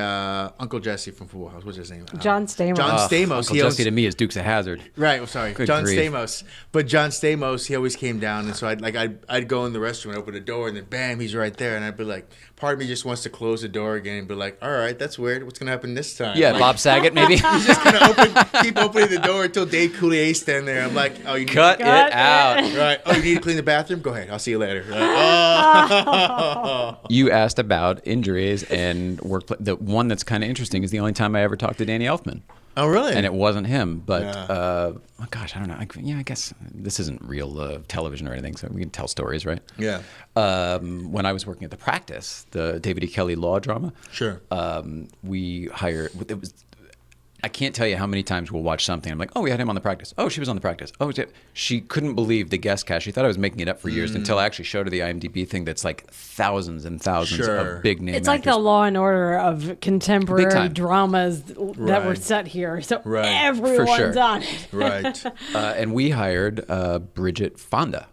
Uncle Jesse from Full House. What's his name? John Stamos. John Stamos. Uncle He owns- Jesse to me is Dukes of Hazzard. Right. Oh, sorry, Good John grief. Stamos. But John Stamos, he always came down, and so I'd go in the restaurant, open the door, and then bam, he's right there, and I'd be like, part of me just wants to close the door again and be like, all right, that's weird. What's gonna happen this time? Yeah, Like, Bob Saget maybe. he's just gonna keep opening the door until Dave Coulier standing there. I'm like, oh, you need Cut it out. right? Oh, you need to clean the bathroom? Go ahead. I'll see you later. Like, oh. You asked about injuries and workplace. The one that's kind of interesting is the only time I ever talked to Danny Elfman. Oh, really? And it wasn't him, but Yeah. oh gosh, I don't know. I guess this isn't real television or anything, so we can tell stories, right? Yeah. When I was working at the Practice, the David E. Kelly law drama, Sure. we hired. It was. I can't tell you how many times we'll watch something. I'm like, oh, we had him on the Practice. Oh, she was on the Practice. Oh, she couldn't believe the guest cast. She thought I was making it up for years until I actually showed her the IMDb thing that's like thousands and thousands Sure. of big name It's like actors. the Law and Order of Big contemporary time. dramas that were Right. set here. So Right. everyone's sure. on it. Right. And we hired Bridget Fonda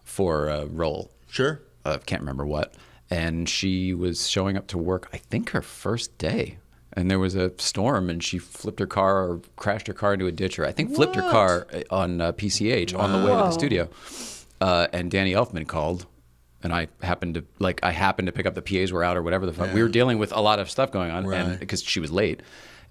for a role. Sure. Can't remember what. And she was showing up to work, I think her first day. And there was a storm, and she flipped her car or crashed her car into a ditch, or I think flipped her car on PCH on the way to the Whoa. studio. And Danny Elfman called, and I happened to pick up the PAs were out or whatever the fuck. We were dealing with a lot of stuff going on, and Right. because she was late.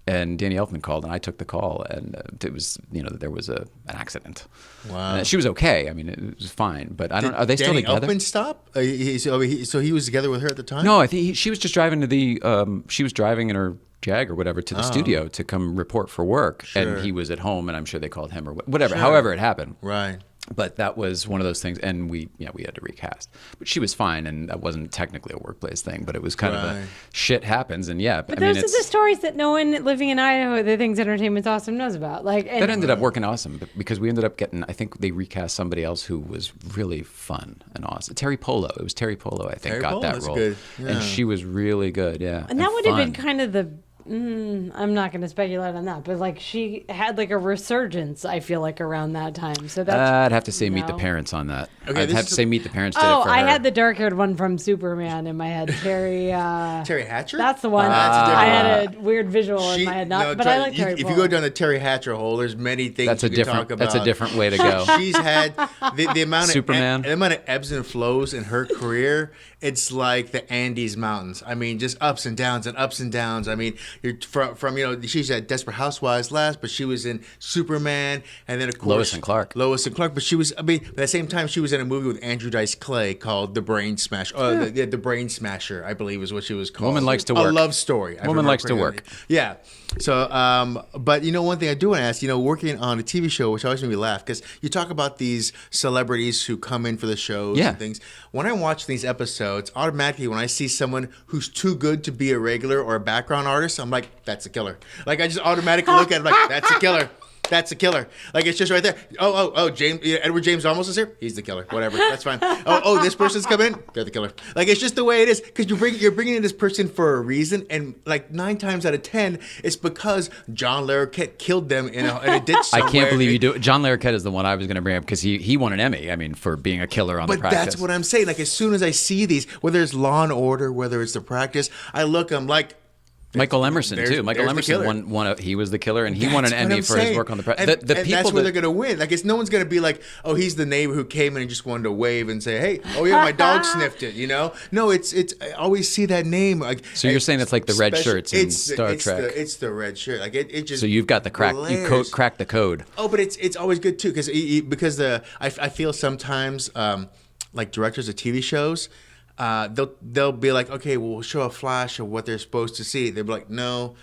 And Danny Elfman called, and I took the call, and it was, there was an accident. Wow. And she was okay. I mean, it was fine, but I don't. Are they still Danny together? Elfman stop? So he was together with her at the time? No, I think she was just driving to the. She was driving in her Jag or whatever to the studio to come report for work, Sure. and he was at home, and I'm sure they called him or whatever. However, it happened. Right. But that was one of those things, and we had to recast. But she was fine, and that wasn't technically a workplace thing, but it was kind of Right. a shit happens, and yeah. But I mean, those are the stories that no one living in Idaho that thinks entertainment's awesome knows about. And that ended up working awesome because we ended up getting. I think they recast somebody else who was really fun and awesome. Terry Polo. It was Terry Polo. I think Terry got that Polo's role, good. Yeah. and she was really good. Yeah, And that would have been fun. kind of the. I'm not going to speculate on that, but like she had like a resurgence, I feel like, around that time. So that's. I'd have to say Meet the no. Parents on that. Okay, I'd this have is to say Meet the Parents did Oh, it for I her. had the dark-haired one from Superman in my head. Terry. Terry Hatcher? That's the one. That's a different I one. had a weird visual in my head, but try- I like Terry. If you Polo. go down the Terry Hatcher hole, there's many things That's a you can different. talk about. That's a different way to go. She's had the amount of Superman. the amount of ebbs and flows in her career. It's like the Andes Mountains. I mean, just ups and downs and ups and downs. I mean, you're from she's at Desperate Housewives last, but she was in Superman, and then of course Lois and Clark. But she was. I mean, at the same time, she was in a movie with Andrew Dice Clay called The Brain Smash. The Brain Smasher, I believe, is what she was called. Woman likes to A work. love story. Woman likes to work. Yeah. So, but one thing I do want to ask, working on a TV show, which always made me laugh, because you talk about these celebrities who come in for the shows Yeah. and things. When I watch these episodes, automatically when I see someone who's too good to be a regular or a background artist, I'm like, that's a killer. Like, I just automatically look at it like, that's a killer. That's a killer. Like, it's just right there. Oh, Edward James Olmos is here. He's the killer. Whatever. That's fine. Oh, this person's come in. They're the killer. Like, it's just the way it is. Because you're bringing in this person for a reason, and like 9 times out of 10, it's because John Larroquette killed them in a ditch I somewhere. can't believe you do it. John Larroquette is the one I was going to bring up because he won an Emmy. I mean, for being a killer on the But Practice. that's what I'm saying. Like, as soon as I see these, whether it's Law and Order, whether it's The Practice, I look, I'm like, Michael Emerson too. Michael there's the Emerson he was the killer, and he won an That's what Emmy I'm for his saying. work on the press. And, The and people that's where that, they're gonna win. Like, no one's gonna be like, oh, he's the neighbor who came in and just wanted to wave and say, hey, oh yeah, my dog sniffed it. You know? No, it's. I always see that name. Like, so you're saying it's like the red shirts in Star Trek. It's the red shirt. Like it just. So you've got the crack. You cracked the code. Oh, but it's always good too because I feel sometimes like directors of TV shows. They'll be like, okay, we'll show a flash of what they're supposed to see. They'll be like, no,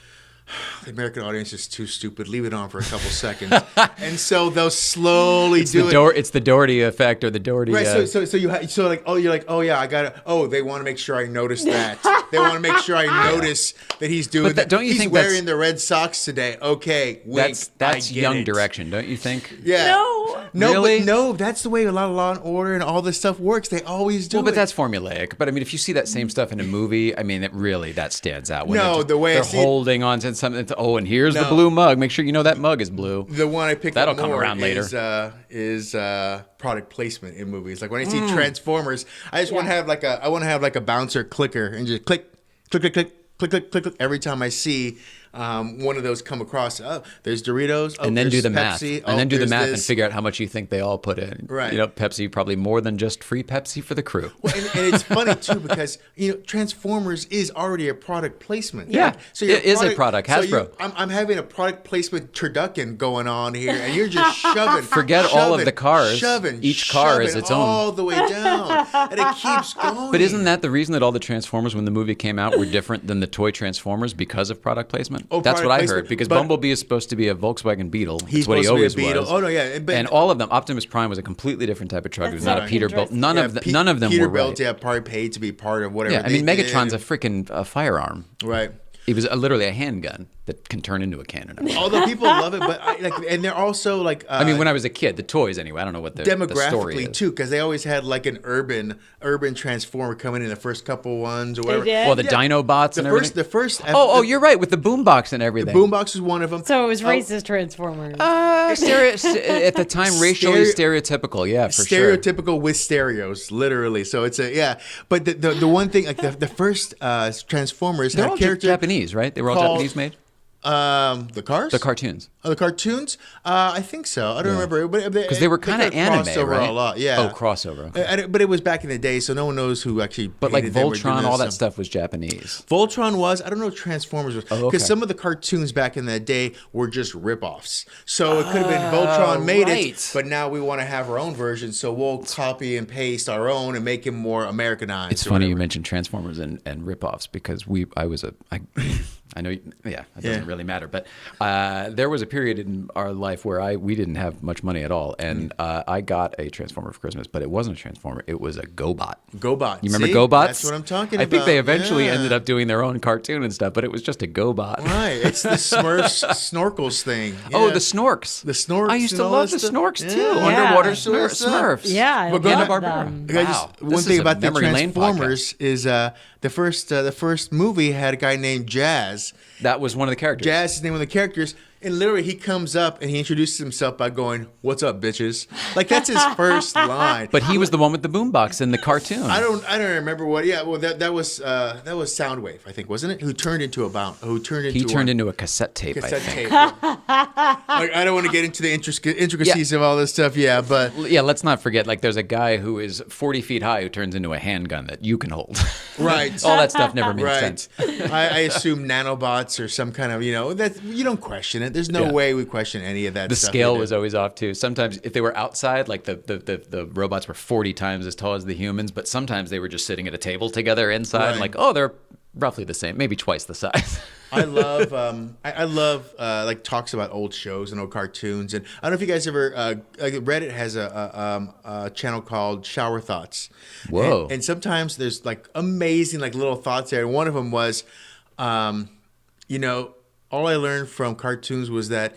the American audience is too stupid. Leave it on for a couple seconds, and so they'll slowly do it. It's the Doherty effect or the Doherty. Right. So like, oh, you're like, oh yeah, I got to. Oh, they want to make sure I notice that. They want to make sure I notice that he's doing that. Don't you he's think wearing the red socks today? Okay, wink. That's young direction, don't you think? Yeah. No, really? but no, that's the way a lot of Law and Order and all this stuff works. They always do. Well, but that's formulaic. But I mean, if you see that same stuff in a movie, I mean, that stands out. When the way they're holding on to something. And here's the blue mug. Make sure you know that mug is blue. The one I picked That'll up come more around later. is product placement in movies. Like when I see Transformers, I just want to have like a bouncer clicker and just click, click, click, click, click, click, click, click every time I see one of those come across. Oh, there's Doritos. Oh, and then do the Pepsi. math. And then do the math and figure out how much you think they all put in. Right. You know, Pepsi, probably more than just free Pepsi for the crew. Well, and it's funny too because Transformers is already a product placement. Yeah, like, so it is a product. Hasbro. So I'm having a product placement turducken going on here, and you're just shoving. Forget all of the cars. Each car is its own. All the way down, and it keeps going. But isn't that the reason that all the Transformers, when the movie came out, were different than the toy Transformers because of product placement? Oh, that's product what I placement. heard. Because But Bumblebee is supposed to be a Volkswagen Beetle. He's That's what he supposed always to be a Beetle. was. Oh no, yeah. And all of them, Optimus Prime was a completely different type of truck. It was not a That's Peterbilt. interesting. None of them Peterbilt, were right. yeah, probably paid to be part of whatever. Yeah, I mean, they Megatron's did. a freaking firearm. Right. It was literally a handgun that can turn into a cannon. Although people love it, but and they're also like. I mean, when I was a kid, the toys anday. I don't know what the story demographically is. too, because they always had like an urban Transformer coming in the first couple ones or whatever. did? Well, the Dinobots and everything. The first. You're right, with the boombox and everything. Boombox was one of them. So it was racist Transformers. At the time, racially stereotypical. Yeah, for sure. Stereotypical with stereos, literally. So it's But the one thing, like the first Transformers They're had all characters. Japanese, right? They were all called- Japanese made. The cars? The cartoons. Oh, the cartoons? I think so. I don't remember. Because they were kind of anime, crossover right? a lot. Yeah. Oh, crossover. Okay. But it was back in the day, so no one knows who actually. But like painted them or did Voltron, all that stuff. stuff was Japanese. Voltron was. I don't know if Transformers was. Because okay. some of the cartoons back in that day were just rip-offs. So it could have been Voltron made right. it, but now we want to have our own version, so we'll copy and paste our own and make him more Americanized. It's funny you mentioned Transformers and rip-offs because I know, yeah, it doesn't really matter. But there was a period in our life where we didn't have much money at all. And I got a Transformer for Christmas, but it wasn't a Transformer. It was a GoBot. GoBot. You remember See? GoBots? That's what I'm talking about. I think they eventually Yeah. ended up doing their own cartoon and stuff, but it was just a GoBot. Right. It's the Smurfs snorkels thing. Oh, Yeah. the Snorks. The Snorks. I used and to all love that the stuff. Snorks too. Yeah. Underwater That's what it's Smurfs. Yeah, I But love Hanna-Barbera. them. Wow. One thing about the Memory Lane Transformers is the first movie had a guy named Jazz. That was one of the characters. Jazz is the name of the characters, and literally he comes up and he introduces himself by going, "What's up, bitches?" Like that's his first line. But he was the one with the boombox in the cartoon. I don't remember what. Yeah, well that was Soundwave, I think, wasn't it? He turned into into a cassette tape. cassette I think. tape. Like I don't want to get into the intricacies of all this stuff. Yeah, but Yeah, let's not forget. Like, there's a guy who is 40 feet high who turns into a handgun that you can hold. right. All that stuff never made Right. sense. I assume nanobots or some kind of, that you don't question it. There's no Yeah. way we question any of that The stuff. scale was always off too. Sometimes if they were outside, like the robots were 40 times as tall as the humans, but sometimes they were just sitting at a table together inside. Right. Like, oh, they're roughly the same, maybe twice the size. I love like talks about old shows and old cartoons, and I don't know if you guys ever Reddit has a channel called Shower Thoughts. Whoa! And sometimes there's like amazing like little thoughts there. And one of them was, all I learned from cartoons was that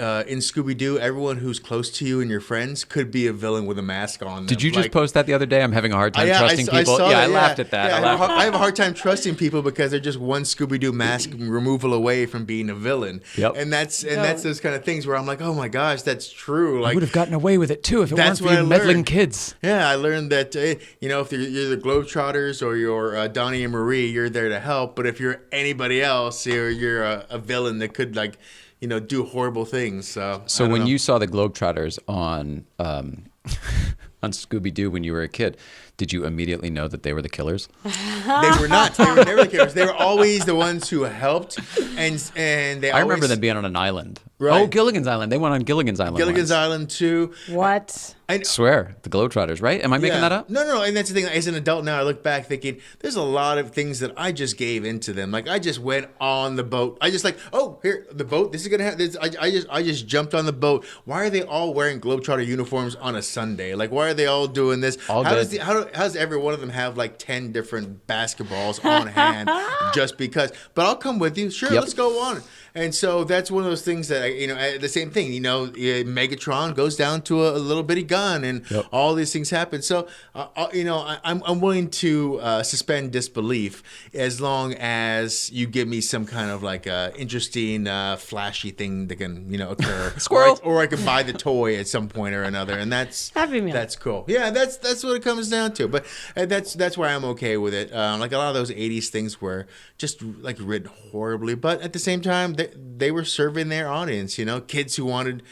in Scooby-Doo, everyone who's close to you and your friends could be a villain with a mask on them. Did you just post that the other day? I'm having a hard time trusting people. I laughed at that. I have a hard time trusting people because they're just one Scooby-Doo mask removal away from being a villain. Yep. And that's those kind of things where I'm like, oh my gosh, that's true. Like, I would have gotten away with it too if it weren't for you meddling kids. Yeah, I learned that if you're the Globetrotters or you're Donnie and Marie, you're there to help. But if you're anybody else, you're a villain that could do horrible things. So when you saw the Globetrotters on on Scooby-Doo when you were a kid, did you immediately know that they were the killers? They were not. They were never the killers. They were always the ones who helped, and they. I remember them being on an island. Right. Oh, Gilligan's Island. They went on Gilligan's Island. Gilligan's Island too. What? I swear, the Globetrotters, right? Am I making that up? No. And that's the thing. As an adult now, I look back thinking, there's a lot of things that I just gave into them. Like I just went on the boat. I just here the boat. This is gonna have this. I just jumped on the boat. Why are they all wearing Globetrotter uniforms on a Sunday? Like why are they all doing this? How does every one of them have like 10 different basketballs on hand just because? But I'll come with you. Sure, let's go on. And so that's one of those things that the same thing. Megatron goes down to a little bitty gun, and all these things happen. So I'm willing to suspend disbelief as long as you give me some kind of like interesting, flashy thing that can occur. Squirrel. Or I can buy the toy at some point or another, and that's Happy Meal. That's cool. Yeah, that's what it comes down to. But that's why I'm okay with it. Like a lot of those '80s things were just like written horribly, but at the same time they were serving their audience. Kids who wanted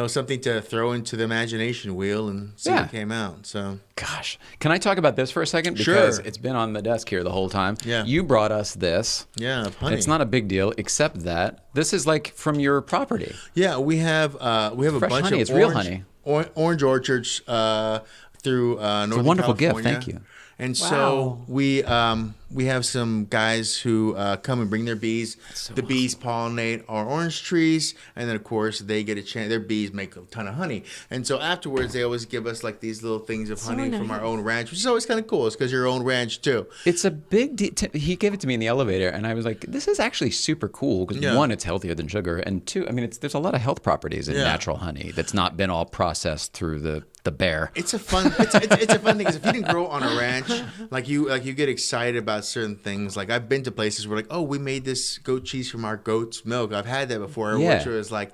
something to throw into the imagination wheel and see what came out. So gosh, can I talk about this for a second? Because it's been on the desk here the whole time. Yeah. You brought us this. Yeah, honey. It's not a big deal, except that this is like from your property. Yeah, we have a Fresh bunch honey. of It's real honey. orange orchards through Northern It's a wonderful California. gift. Thank you. And so we have some guys who come and bring their bees. The bees pollinate our orange trees, and then of course they get a chance. Their bees make a ton of honey, and so afterwards they always give us like these little things of honey from our own ranch, which is always kind of cool. It's because your own ranch too. It's a big deal. He gave it to me in the elevator, and I was like, "This is actually super cool." Because one, it's healthier than sugar, and two, I mean, there's a lot of health properties in natural honey that's not been all processed through the bear. It's a fun. It's a fun thing because if you didn't grow on a ranch, like you get excited about certain things. Like I've been to places where like, oh, we made this goat cheese from our goat's milk. I've had that before. Which was like,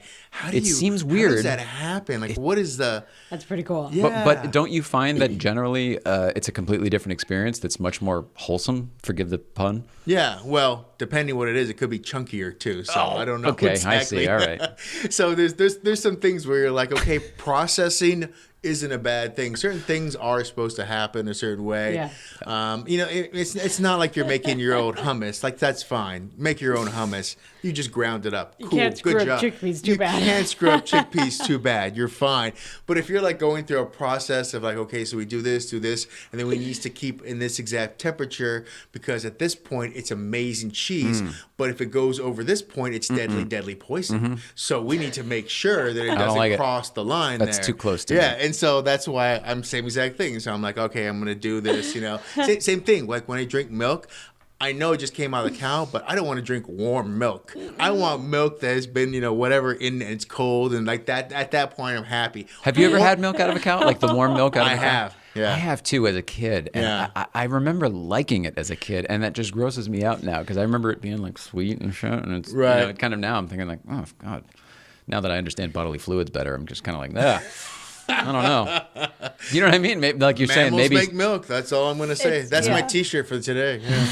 seems weird. How does that happen? Like, what is the? That's pretty cool. Yeah. But don't you find that generally it's a completely different experience that's much more wholesome? Forgive the pun. Yeah. Well, depending what it is, it could be chunkier too. So I don't know. Okay, exactly. I see. All right. So there's some things where you're like, okay, processing isn't a bad thing. Certain things are supposed to happen a certain way. Yeah. It's not like you're making your own hummus. Like that's fine. Make your own hummus. You just ground it up. You Cool. can't Good screw job. up chickpeas too bad. You can't screw up chickpeas too bad. You're fine. But if you're like going through a process of like, okay, so we do this, and then we need to keep in this exact temperature because at this point it's amazing cheese. But if it goes over this point, it's deadly poison. So we need to make sure that it doesn't cross the line. That's there. too close to me. Yeah, and so that's why I'm same exact thing. So I'm like, okay, I'm gonna do this. Same thing. Like when I drink milk, I know it just came out of the cow, but I don't want to drink warm milk. I want milk that has been, whatever in and it's cold and like that. At that point, I'm happy. Have you ever had milk out of a cow, like the warm milk out of a cow? I have. Yeah. I have too as a kid, and I remember liking it as a kid, and that just grosses me out now because I remember it being like sweet and shit, and it's kind of now I'm thinking like, oh God, now that I understand bodily fluids better, I'm just kind of like, I don't know. You know what I mean? Maybe, like you're saying, maybe make milk. That's all I'm gonna say. That's my T-shirt for today. Yeah.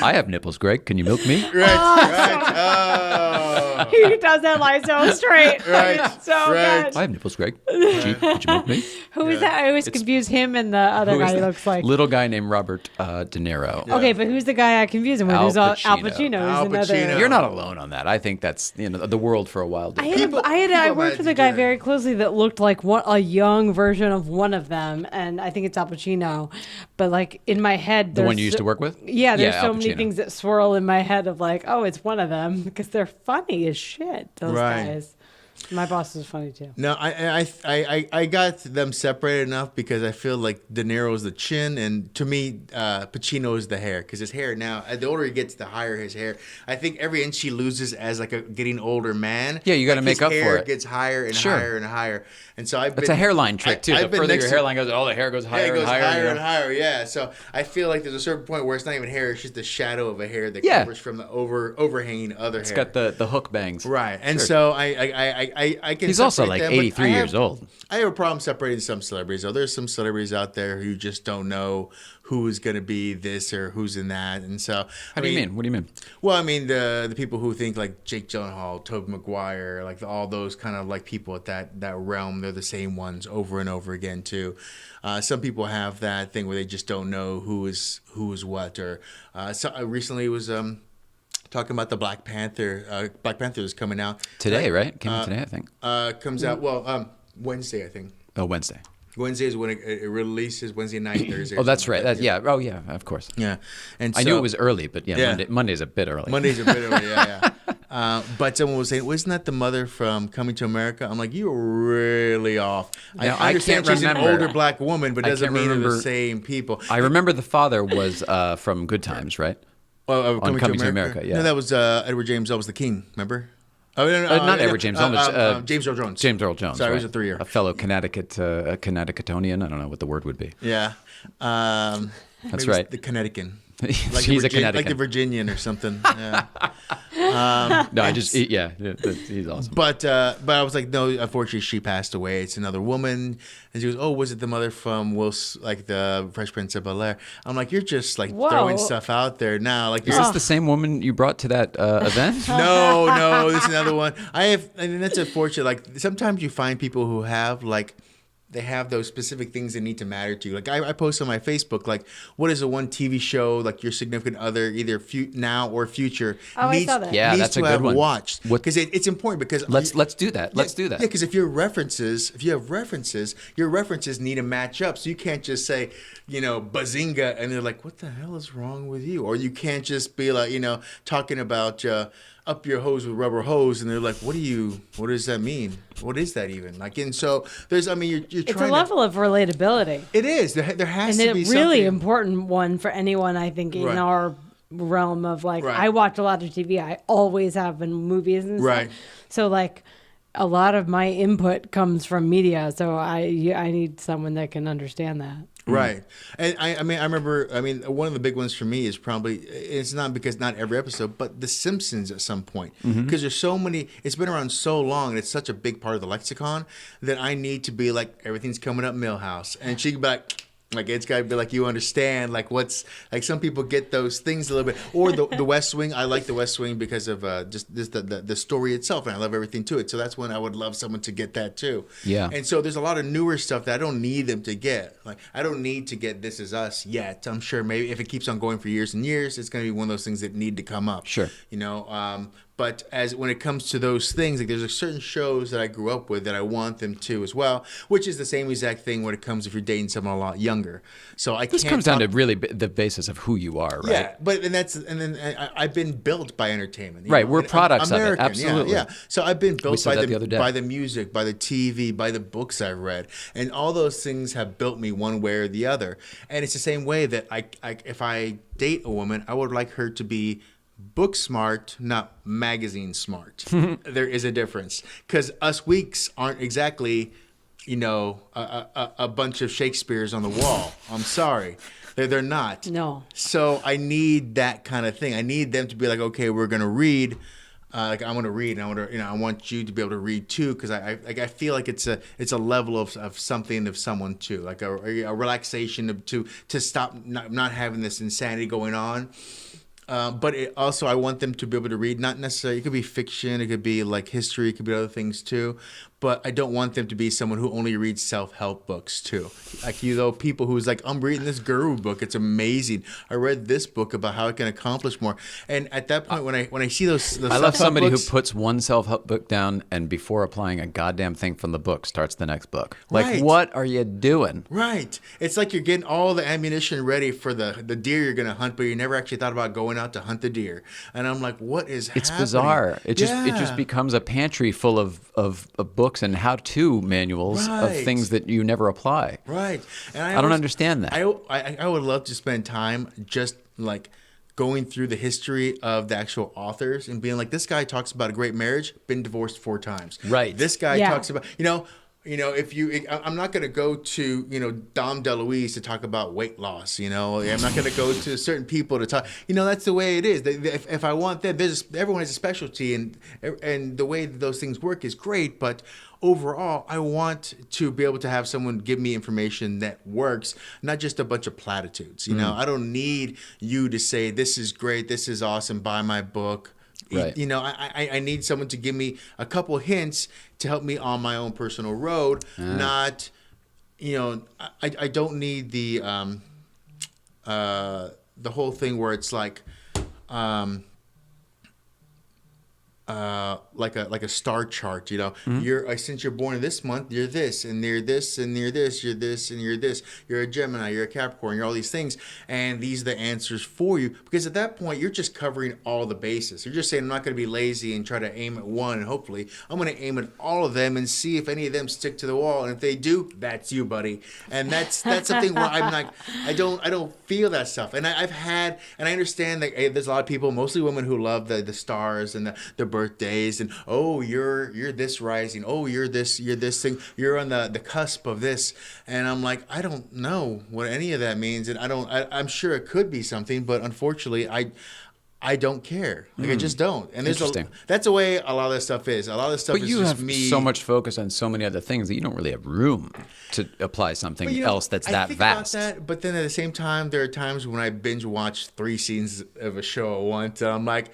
I have nipples, Greg. Can you milk me? Right. Oh. He does that line so straight. Right. It's so good. I have nipples, Greg. Could you milk me? Who is that? I always confuse him and the other guy he looks like. Little guy named Robert De Niro. Okay, but who's the guy I confuse him with? Al Who's Al Pacino. Al Pacino. Pacino. You're not alone on that. I think that's the world for a while. I worked with a guy very closely that looked like a young version of one of them, and I think it's Al Pacino. But like in my head, the one you used to work with? Yeah, there's so Al many Pacino. things that swirl in my head of like, oh, it's one of them because they're funny as shit. Those guys. My boss is funny too. No, I got them separated enough because I feel like De Niro's the chin, and to me, Pacino is the hair. Because his hair now, the older he gets, the higher his hair. I think every inch he loses as like a getting older man. Yeah, you got to make up for it. His hair gets higher and higher and higher. And so it's a hairline trick too. The further your hairline goes, the hair goes higher and higher. Higher and higher. Yeah. So I feel like there's a certain point where it's not even hair; it's just the shadow of a hair that covers from the overhanging other hair. It's got the hook bangs. Right. And so I can. He's also like 83 years old. I have a problem separating some celebrities. Though there's some celebrities out there who just don't know who is going to be this or who's in that, and so. What do you mean? What do you mean? Well, I mean the people who think like Jake Gyllenhaal, Tobey Maguire, like all those kind of like people at that realm, they're the same ones over and over again too. Some people have that thing where they just don't know who is what. Or so I recently was talking about the Black Panther. Black Panther is coming out today, right? Came out today, I think. Comes out Wednesday, I think. Oh, Wednesday. Wednesday is when it releases. Wednesday night, Thursday. Oh, that's right. Oh, yeah. Of course. Yeah, and I knew it was early, but Monday's a bit early. Monday's a bit early. Yeah. But someone was saying, "Wasn't that the mother from Coming to America?" I'm like, "You were really off." Now, I understand can't she's remember. an older black woman, but doesn't mean they're the same people. I remember the father was from Good Times, right? On Coming to America. Yeah. No, that was Edward James Elvis the King. Remember? Oh, no, not Edward James Elvis. James Earl Jones. James Earl Jones. Sorry, right. it was a 3-year. A fellow Connecticutonian. I don't know what the word would be. Yeah. That's right. The Connecticut. He's a Connecticut. Like the Virginian or something. Yeah. He's awesome. But I was like, no, unfortunately, she passed away. It's another woman. And she goes, oh, was it the mother from like the Fresh Prince of Bel-Air? I'm like, you're just like throwing stuff out there now. Like, is this the same woman you brought to that event? No, this is another one. That's unfortunate. Like sometimes you find people who have like. They have those specific things that need to matter to you. Like I post on my Facebook, like, what is the one TV show like your significant other, either now or future, needs that's to a good have one. Watched? Because it's important. Because let's do that. Let's do that. Yeah, because if you have references, your references need to match up. So you can't just say, Bazinga, and they're like, what the hell is wrong with you? Or you can't just be like, talking about. Up your hose with rubber hose, and they're like, what does that mean? What is that even? Like, and so there's, you're trying to. It's a level of relatability. It is. There has to be and a really important one for anyone, I think, in our realm of like, I watch a lot of TV. I always have in movies and stuff. So like, a lot of my input comes from media. So I need someone that can understand that. Right. And I remember, one of the big ones for me is probably, it's not because not every episode, but The Simpsons at some point. Because there's so many, it's been around so long and it's such a big part of the lexicon that I need to be like, everything's coming up Millhouse. And she can be like, it's got to be like, you understand, like what's, like some people get those things a little bit. Or the West Wing. I like the West Wing because of just the story itself, and I love everything to it. So that's when I would love someone to get that too. Yeah. And so there's a lot of newer stuff that I don't need them to get. Like I don't need to get This Is Us yet. I'm sure maybe if it keeps on going for years and years, it's going to be one of those things that need to come up. Sure. But when it comes to those things, like there's a certain shows that I grew up with that I want them to as well, which is the same exact thing when it comes if you're dating someone a lot younger. So this comes down to really the basis of who you are, right? Yeah, but I've been built by entertainment. Right, we're products of it. Absolutely. Yeah. So I've been built by the the music, by the TV, by the books I've read, and all those things have built me one way or the other. And it's the same way that if I date a woman, I would like her to be book smart, not magazine smart. There is a difference because us weeks aren't exactly, a bunch of Shakespeare's on the wall. I'm sorry. They're not. No. So I need that kind of thing. I need them to be like, okay, we're going to read. I'm going to read, and I want you to be able to read too, because I feel like it's a level of something of someone too, like a relaxation to stop not having this insanity going on. But I want them to be able to read, not necessarily, it could be fiction, it could be like history, it could be other things too. but I don't want them to be someone who only reads self-help books too. Like, people who's like, I'm reading this guru book, it's amazing. I read this book about how I can accomplish more. And at that point, when I see those I love somebody books, who puts one self-help book down and before applying a goddamn thing from the book starts the next book. Like, Right. what are you doing? Right. It's like you're getting all the ammunition ready for the deer you're going to hunt, but you never actually thought about going out to hunt the deer. And I'm like, what is It's happening? bizarre. It just Yeah. becomes a pantry full of books and how-to manuals of Right. things that you never apply. Right. And I don't understand that. I would love to spend time just like going through the history of the actual authors and being like, this guy talks about a great marriage, been divorced 4 times. Right. This guy Yeah. talks about, I'm not going to go to, Dom DeLuise to talk about weight loss. I'm not going to go to certain people to talk. That's the way it is. If I want that, everyone has a specialty, and the way that those things work is great. But overall, I want to be able to have someone give me information that works, not just a bunch of platitudes. I don't need you to say, this is great, this is awesome, buy my book. Right. I need someone to give me a couple hints to help me on my own personal road. Not, I don't need the whole thing where it's like a star chart. Since you're born this month, you're this, and you're this, and you're this, you're this, and you're this. You're a Gemini, you're a Capricorn, you're all these things, and these are the answers for you. Because at that point, you're just covering all the bases. You're just saying, I'm not going to be lazy and try to aim at one, and hopefully, I'm going to aim at all of them and see if any of them stick to the wall. And if they do, that's you, buddy. And that's something where I'm like, I don't feel that stuff. And I understand that there's a lot of people, mostly women, who love the stars and the birthdays, and you're this rising, you're this thing, you're on the cusp of this, and I'm like, I don't know what any of that means, and I'm sure it could be something, but unfortunately I don't care. Like, I just don't. And that's the way a lot of this stuff is. A lot of this stuff But is you just have me. so much focus on so many other things that you don't really have room to apply something else that's I that think vast. About that, but then at the same time, there are times when I binge watch 3 scenes of a show at once, and I'm like,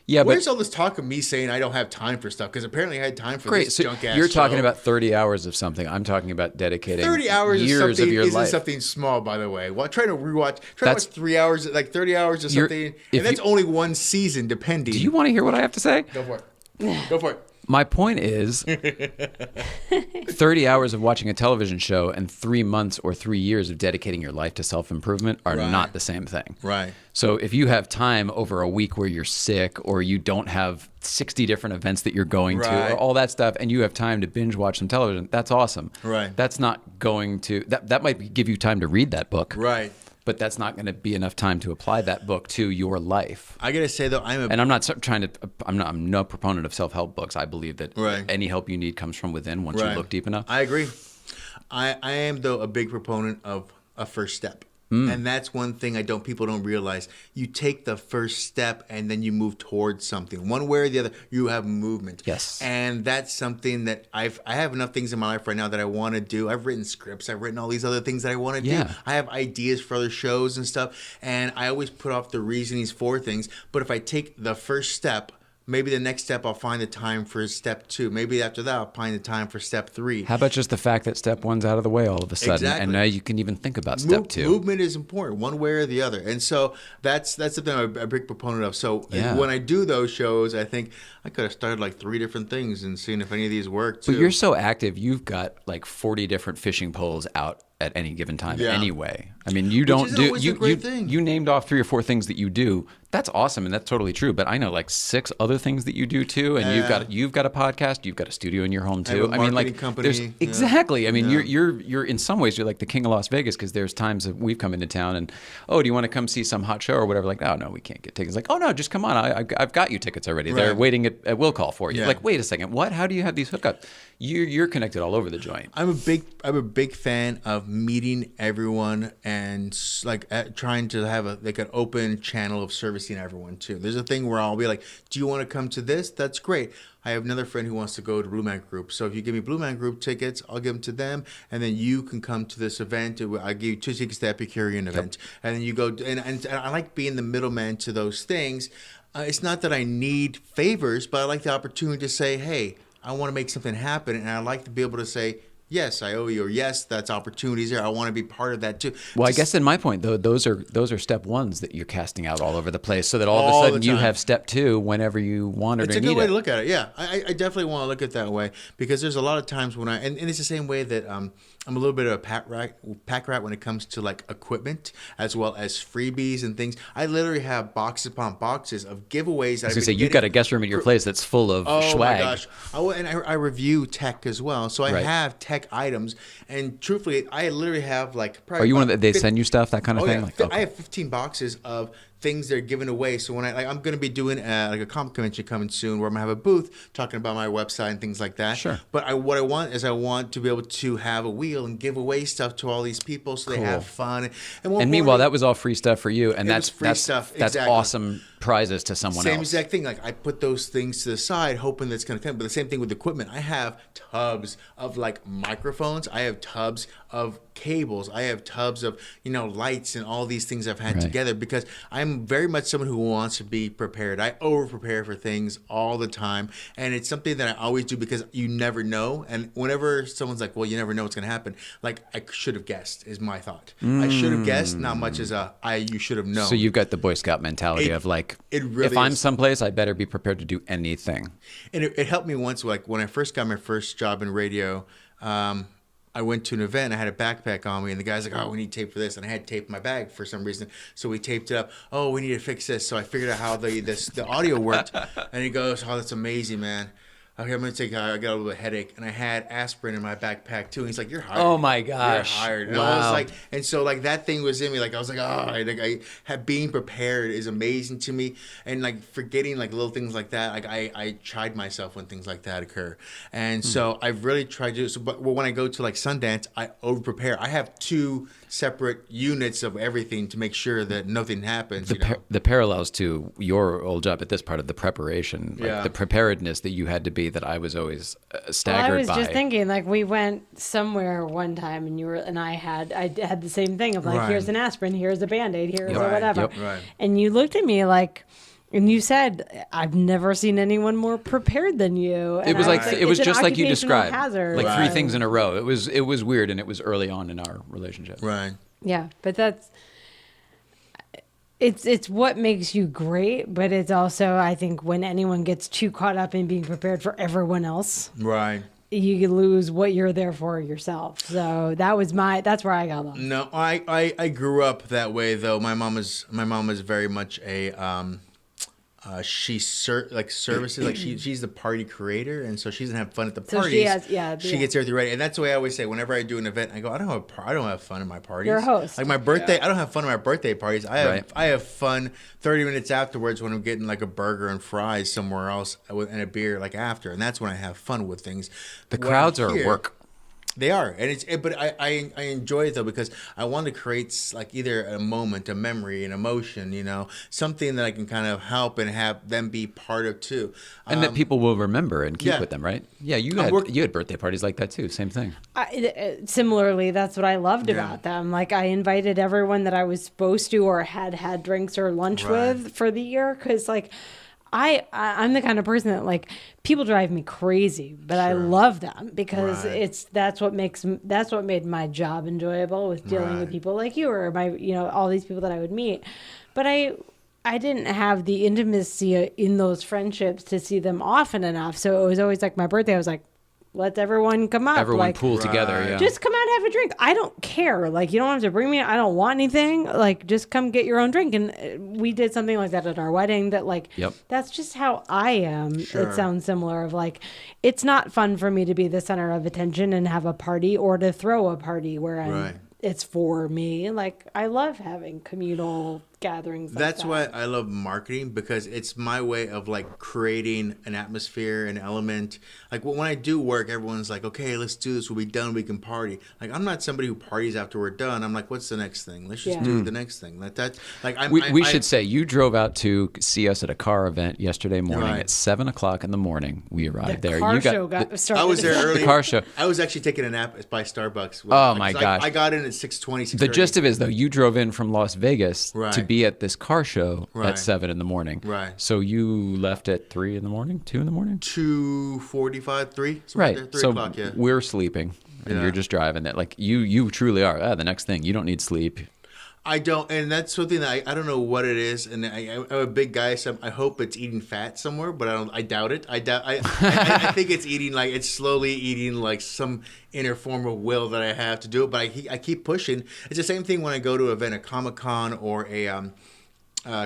Yeah, where's all this talk of me saying I don't have time for stuff? Because apparently I had time for Great. this So junk ass you're talking show. about 30 hours of something. I'm talking about dedicating 30 hours years of something your isn't life. something small, by the way. Try to watch 3 hours, like 30 hours of something, and that's only one season, depending. Do you want to hear what I have to say? Go for it. Go for it. My point is 30 hours of watching a television show and 3 months or 3 years of dedicating your life to self-improvement are not the same thing. Right. So if you have time over a week where you're sick or you don't have 60 different events that you're going to or all that stuff, and you have time to binge watch some television, that's awesome. Right. That's not going to, that might give you time to read that book. Right. But that's not going to be enough time to apply that book to your life. I gotta say though, And I'm not trying to. I'm no proponent of self-help books. I believe that any help you need comes from within once you look deep enough. I agree. I am though a big proponent of a first step. And that's one thing people don't realize. You take the first step and then you move towards something. One way or the other, you have movement. Yes. And that's something that I have enough things in my life right now that I want to do. I've written scripts. I've written all these other things that I want to do. I have ideas for other shows and stuff. And I always put off the reasonings for things. But if I take the first step, maybe the next step I'll find the time for step 2. Maybe after that I'll find the time for step 3. How about just the fact that step 1's out of the way all of a sudden, and now you can even think about step 2? Movement is important, one way or the other, and so that's something I'm a big proponent of. So when I do those shows, I think I could have started like 3 different things and seen if any of these work too. But you're so active; you've got like 40 different fishing poles out at any given time anyway. I mean, you don't do you named off 3 or 4 things that you do. That's awesome, and that's totally true. But I know like 6 other things that you do too, and you've got a podcast, you've got a studio in your home too. I mean, like company. Exactly. I mean, you're in some ways you're like the king of Las Vegas, because there's times that we've come into town and do you want to come see some hot show or whatever? Like, oh no, we can't get tickets. Like, oh no, just come on. I've got you tickets already. They're waiting at will call for you. Like, wait a second, what? How do you have these hookups? You're connected all over the joint. I'm a big fan of meeting everyone and trying to have an open channel of servicing everyone too. There's a thing where I'll be like, do you want to come to this? That's great. I have another friend who wants to go to Blue Man Group. So if you give me Blue Man Group tickets, I'll give them to them, and then you can come to this event. I'll give you 2 tickets to the Epicurean event. And then you go, and I like being the middleman to those things. It's not that I need favors, but I like the opportunity to say, hey, I want to make something happen, and I like to be able to say, yes, I owe you, or yes, that's opportunities there. I want to be part of that too. Well, I guess in my point though, those are step ones that you're casting out all over the place, so that all of a sudden you have step two whenever you want it or need it. It's a good way to look at it. Yeah, I definitely want to look at it that way, because there's a lot of times when and it's the same way that I'm a little bit of a pack rat when it comes to like equipment as well as freebies and things. I literally have boxes upon boxes of giveaways. I was gonna say, you've got a guest room at your place that's full of swag. Oh my gosh! I review tech as well, so I have tech items. And truthfully, I literally have like. Are you one that they send you stuff, that kind of thing? Yeah. Like, okay. I have 15 boxes of things they're giving away. So when I'm going to be doing like a comic convention coming soon, where I'm gonna have a booth talking about my website and things like that. Sure. But what I want to be able to have a wheel and give away stuff to all these people, so they have fun. And meanwhile, that was all free stuff for you, and that's free stuff. That's awesome prizes to someone else. Same exact thing. Like I put those things to the side, hoping that's going to come. But the same thing with equipment. I have tubs of like microphones. I have tubs of cables. I have tubs of lights and all these things I've had together, because I'm very much someone who wants to be prepared. I over prepare for things all the time, and it's something that I always do, because you never know. And whenever someone's like, "Well, you never know what's going to happen," like I should have guessed is my thought. I should have guessed, not much as you should have known. So you've got the Boy Scout mentality of like, if I'm someplace, I better be prepared to do anything. And it helped me once, like when I first got my first job in radio. I went to an event, I had a backpack on me, and the guy's like, "Oh, we need tape for this." And I had tape in my bag for some reason. So we taped it up. "Oh, we need to fix this." So I figured out how the audio worked. And he goes, "Oh, that's amazing, man. Okay, I'm going to I got a little bit of a headache." And I had aspirin in my backpack too. And he's like, "You're hired." Oh my gosh. You're hired. And wow. I was like, and so like that thing was in me. Like I was like, being prepared is amazing to me. And like forgetting like little things like that. Like I chide myself when things like that occur. And so I've really tried to, but when I go to like Sundance, I over prepare. I have 2 separate units of everything to make sure that nothing happens. The parallels to your old job at this part of the preparation, like the preparedness that you had to be, that I was always staggered by. I was just thinking, like we went somewhere one time, and I had the same thing of like, here's an aspirin, here's a Band-Aid, here's or whatever, and you looked at me like. And you said, "I've never seen anyone more prepared than you." And it was like it was just like you described, hazard. like 3 things in a row. It was weird, and it was early on in our relationship. Right. Yeah, but it's what makes you great, but it's also, I think, when anyone gets too caught up in being prepared for everyone else. Right. You lose what you're there for yourself. So that's where I got lost. No, I grew up that way though. My mom is very much a she's services, like she's the party creator, and so she doesn't have fun at the parties. She gets everything ready, and that's the way I always say whenever I do an event. I go, I don't have fun at my parties. You're a host. Like my birthday, I don't have fun at my birthday parties. I have fun 30 minutes afterwards when I'm getting like a burger and fries somewhere else and a beer like after, and that's when I have fun with things. The crowds are work. They are, and but I enjoy it though, because I want to create like either a moment, a memory, an emotion, something that I can kind of help and have them be part of too, and that people will remember and keep with them, right? Yeah, you had birthday parties like that too. Same thing. Similarly, that's what I loved about them. Like I invited everyone that I was supposed to or had drinks or lunch with for the year, because like. I'm the kind of person that like people drive me crazy, but I love them because that's what made my job enjoyable, with dealing with people like you or my all these people that I would meet. But I didn't have the intimacy in those friendships to see them often enough. So it was always like my birthday. I was like, let's everyone come up. Everyone pool together. Yeah. Just come out and have a drink. I don't care. Like, you don't have to bring me. I don't want anything. Like, just come get your own drink. And we did something like that at our wedding. That like, that's just how I am. Sure. It sounds similar. Of like, it's not fun for me to be the center of attention and have a party or to throw a party where it's for me. Like, I love having communal gatherings. That's why I love marketing, because it's my way of like creating an atmosphere, an element. Like when I do work, everyone's like, "Okay, let's do this. We'll be done. We can party." Like I'm not somebody who parties after we're done. I'm like, "What's the next thing? Let's just do the next thing." We should say you drove out to see us at a car event yesterday morning at 7:00 in the morning. We arrived there. Car show got started. I was there early. The car show. I was actually taking a nap by Starbucks. Oh my gosh! I got in at 6:20. The gist of it is though, you drove in from Las Vegas to be at this car show Right. at 7 in the morning. Right. So you left at 3 in the morning, 2 in the morning? 2:45, 3. Right. There, 3 so o'clock, yeah. we're sleeping and Yeah. you're just driving that. Like you truly are. The next thing, you don't need sleep. I don't, and that's something that I don't know what it is, and I'm a big guy, so I hope it's eating fat somewhere, but I doubt it. I think it's eating, like, it's slowly eating, like, some inner form of will that I have to do it, but I keep pushing. It's the same thing when I go to an event, a Comic-Con or a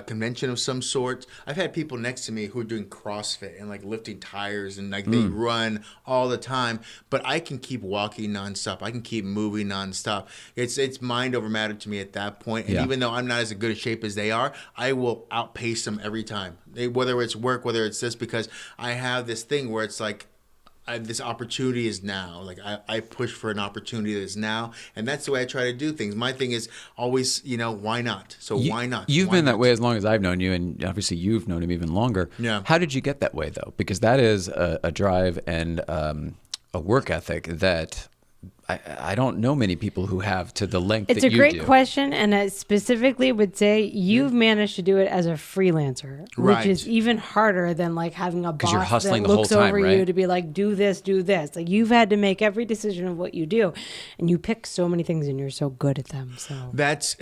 convention of some sort. I've had people next to me who are doing CrossFit and like lifting tires and like they run all the time, but I can keep walking nonstop. I can keep moving nonstop. It's mind over matter to me at that point. And even though I'm not as good a shape as they are, I will outpace them every time. Whether it's work, whether it's this, because I have this thing where it's like, this opportunity is now. Like I push for an opportunity that is now, and that's the way I try to do things. My thing is always, why not? So why not? You've Why been that not? way as long as I've known you, and obviously you've known him even longer. Yeah. How did you get that way though? Because that is a drive and a work ethic that I don't know many people who have to the length It's that a you great do. question, and I specifically would say you've managed to do it as a freelancer, Right. which is even harder than like having a boss you're hustling that the whole looks time, over right? you to be like, do this, do this. Like you've had to make every decision of what you do, and you pick so many things, and you're so good at them. So That's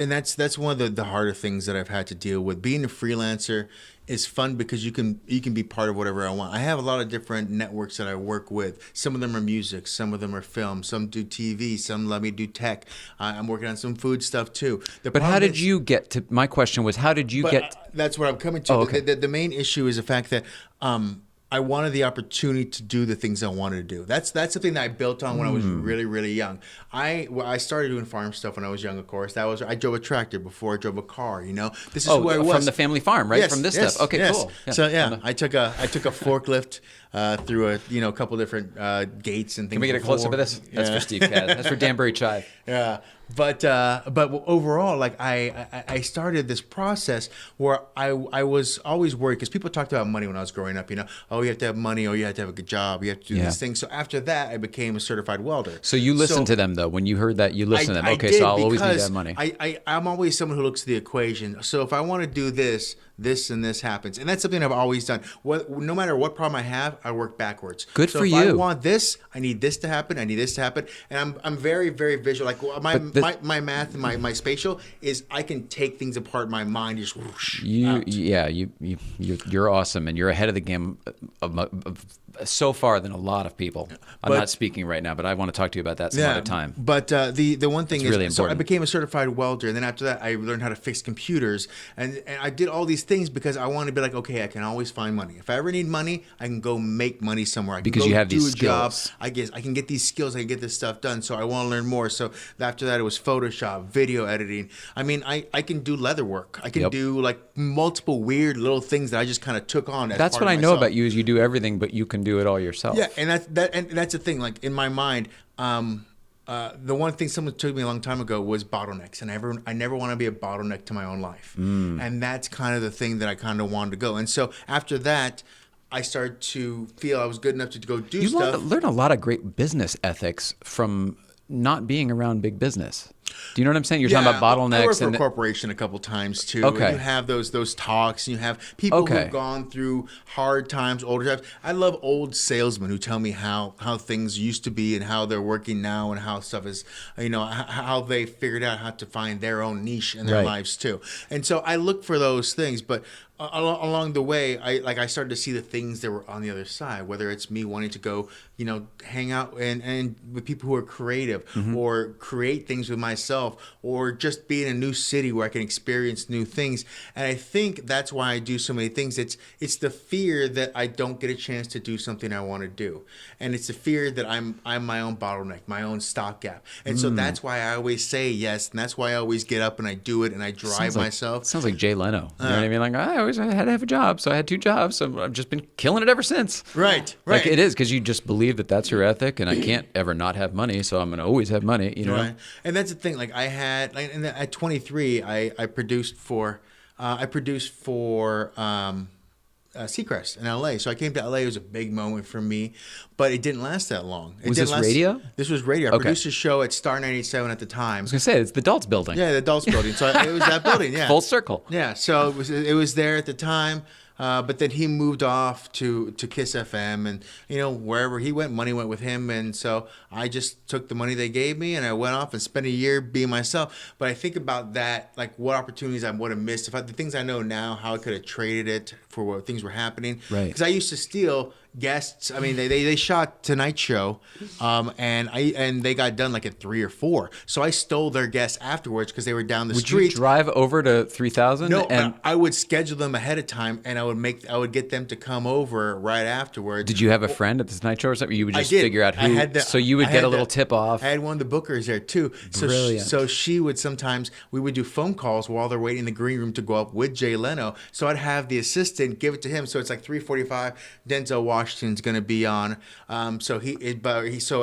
one of the harder things that I've had to deal with. Being a freelancer is fun because you can be part of whatever I want. I have a lot of different networks that I work with. Some of them are music, some of them are film, some do TV, some let me do tech. I'm working on some food stuff too. But how did you get to? My question was, how did you get? That's what I'm coming to. Oh, okay. The main issue is the fact that I wanted the opportunity to do the things I wanted to do. That's something that I built on when I was really, really young. I started doing farm stuff when I was young, of course. I drove a tractor before I drove a car. This is who I was. From the family farm, right? Yes, From this yes, stuff. Okay, yes. cool. Yeah. So I took a forklift through a couple different gates and things. Can we get a close up of this? That's for Steve Kaz. That's for Danbury Chive. Yeah, but overall, like I started this process where I was always worried because people talked about money when I was growing up. Oh, you have to have money, or you have to have a good job, you have to do these things. So after that, I became a certified welder. So you listened to them though when you heard that. You listened to them. Okay, did, so I'll always need to because have money. I'm always someone who looks at the equation. So if I want to do this, this and this happens, and that's something I've always done. No matter what problem I have, I work backwards. Good so for if you. I want this, I need this to happen. I need this to happen, and I'm very, very visual. Like my math and my spatial is I can take things apart in my mind, just whoosh, out. You're awesome, and you're ahead of the game of so far than a lot of people. I'm not speaking right now, but I want to talk to you about that some other time. But the one thing It's is, really so I important. became a certified welder, and then after that, I learned how to fix computers, and I did all these things because I wanted to be like, okay, I can always find money. If I ever need money, I can go make money somewhere. I can Because go you have do these a job. skills. I guess I can get these skills. I can get this stuff done. So I want to learn more. So after that, it was Photoshop, video editing. I mean, I can do leather work. I can do like multiple weird little things that I just kind of took on. That's what I know about you is you do everything, but you can do it all yourself. Yeah, and that's the thing. Like in my mind, the one thing someone told me a long time ago was bottlenecks, and I never want to be a bottleneck to my own life. And that's kind of the thing that I kind of wanted to go. And so after that, I started to feel I was good enough to go do stuff. You learn a lot of great business ethics from not being around big business. Do you know what I'm saying? You're talking about bottlenecks. I worked for a corporation a couple times too. Okay. And you have those talks, and you have people who've gone through hard times, older times. I love old salesmen who tell me how things used to be and how they're working now and how stuff is, how they figured out how to find their own niche in their lives too. And so I look for those things, but along the way, I started to see the things that were on the other side, whether it's me wanting to go, hang out and with people who are creative or create things with myself, or just be in a new city where I can experience new things. And I think that's why I do so many things. It's the fear that I don't get a chance to do something I want to do. And it's the fear that I'm my own bottleneck, my own stopgap. And so that's why I always say yes, and that's why I always get up and I do it and I drive myself. Sounds like Jay Leno. You know what I mean? Like, I always had to have a job, so I had 2 jobs. So I've just been killing it ever since. Right. Like it is, because you just believe that that's your ethic, and I can't ever not have money, so I'm going to always have money. You know. Right. And that's the thing. Like I had, at 23, I produced for Seacrest in LA. So I came to LA. It was a big moment for me, but it didn't last that long. Was this radio? This was radio. I Okay. produced a show at Star 97 at the time. I was going to say, it's the adults building. Yeah, the adults building. So it was that building, yeah. Full circle. Yeah, so it was there at the time. But then he moved off to Kiss FM, and wherever he went, money went with him, and so I just took the money they gave me and I went off and spent a year being myself. But I think about that, like what opportunities I would have missed, the things I know now, how I could have traded it for what things were happening. Right. Because I used to steal guests. I mean, they shot Tonight Show, and they got done like at 3 or 4. So I stole their guests afterwards because they were down the street. Would you drive over to 3000? No, I would schedule them ahead of time, and I would get them to come over right afterwards. Did you have a friend at the Tonight Show or something? You would just I did. figure out who. So you would get a little tip off. I had one of the bookers there too. So Brilliant. So she would sometimes, we would do phone calls while they're waiting in the green room to go up with Jay Leno. So I'd have the assistant give it to him. So it's like 3:45. Denzel Washington's going to be on. So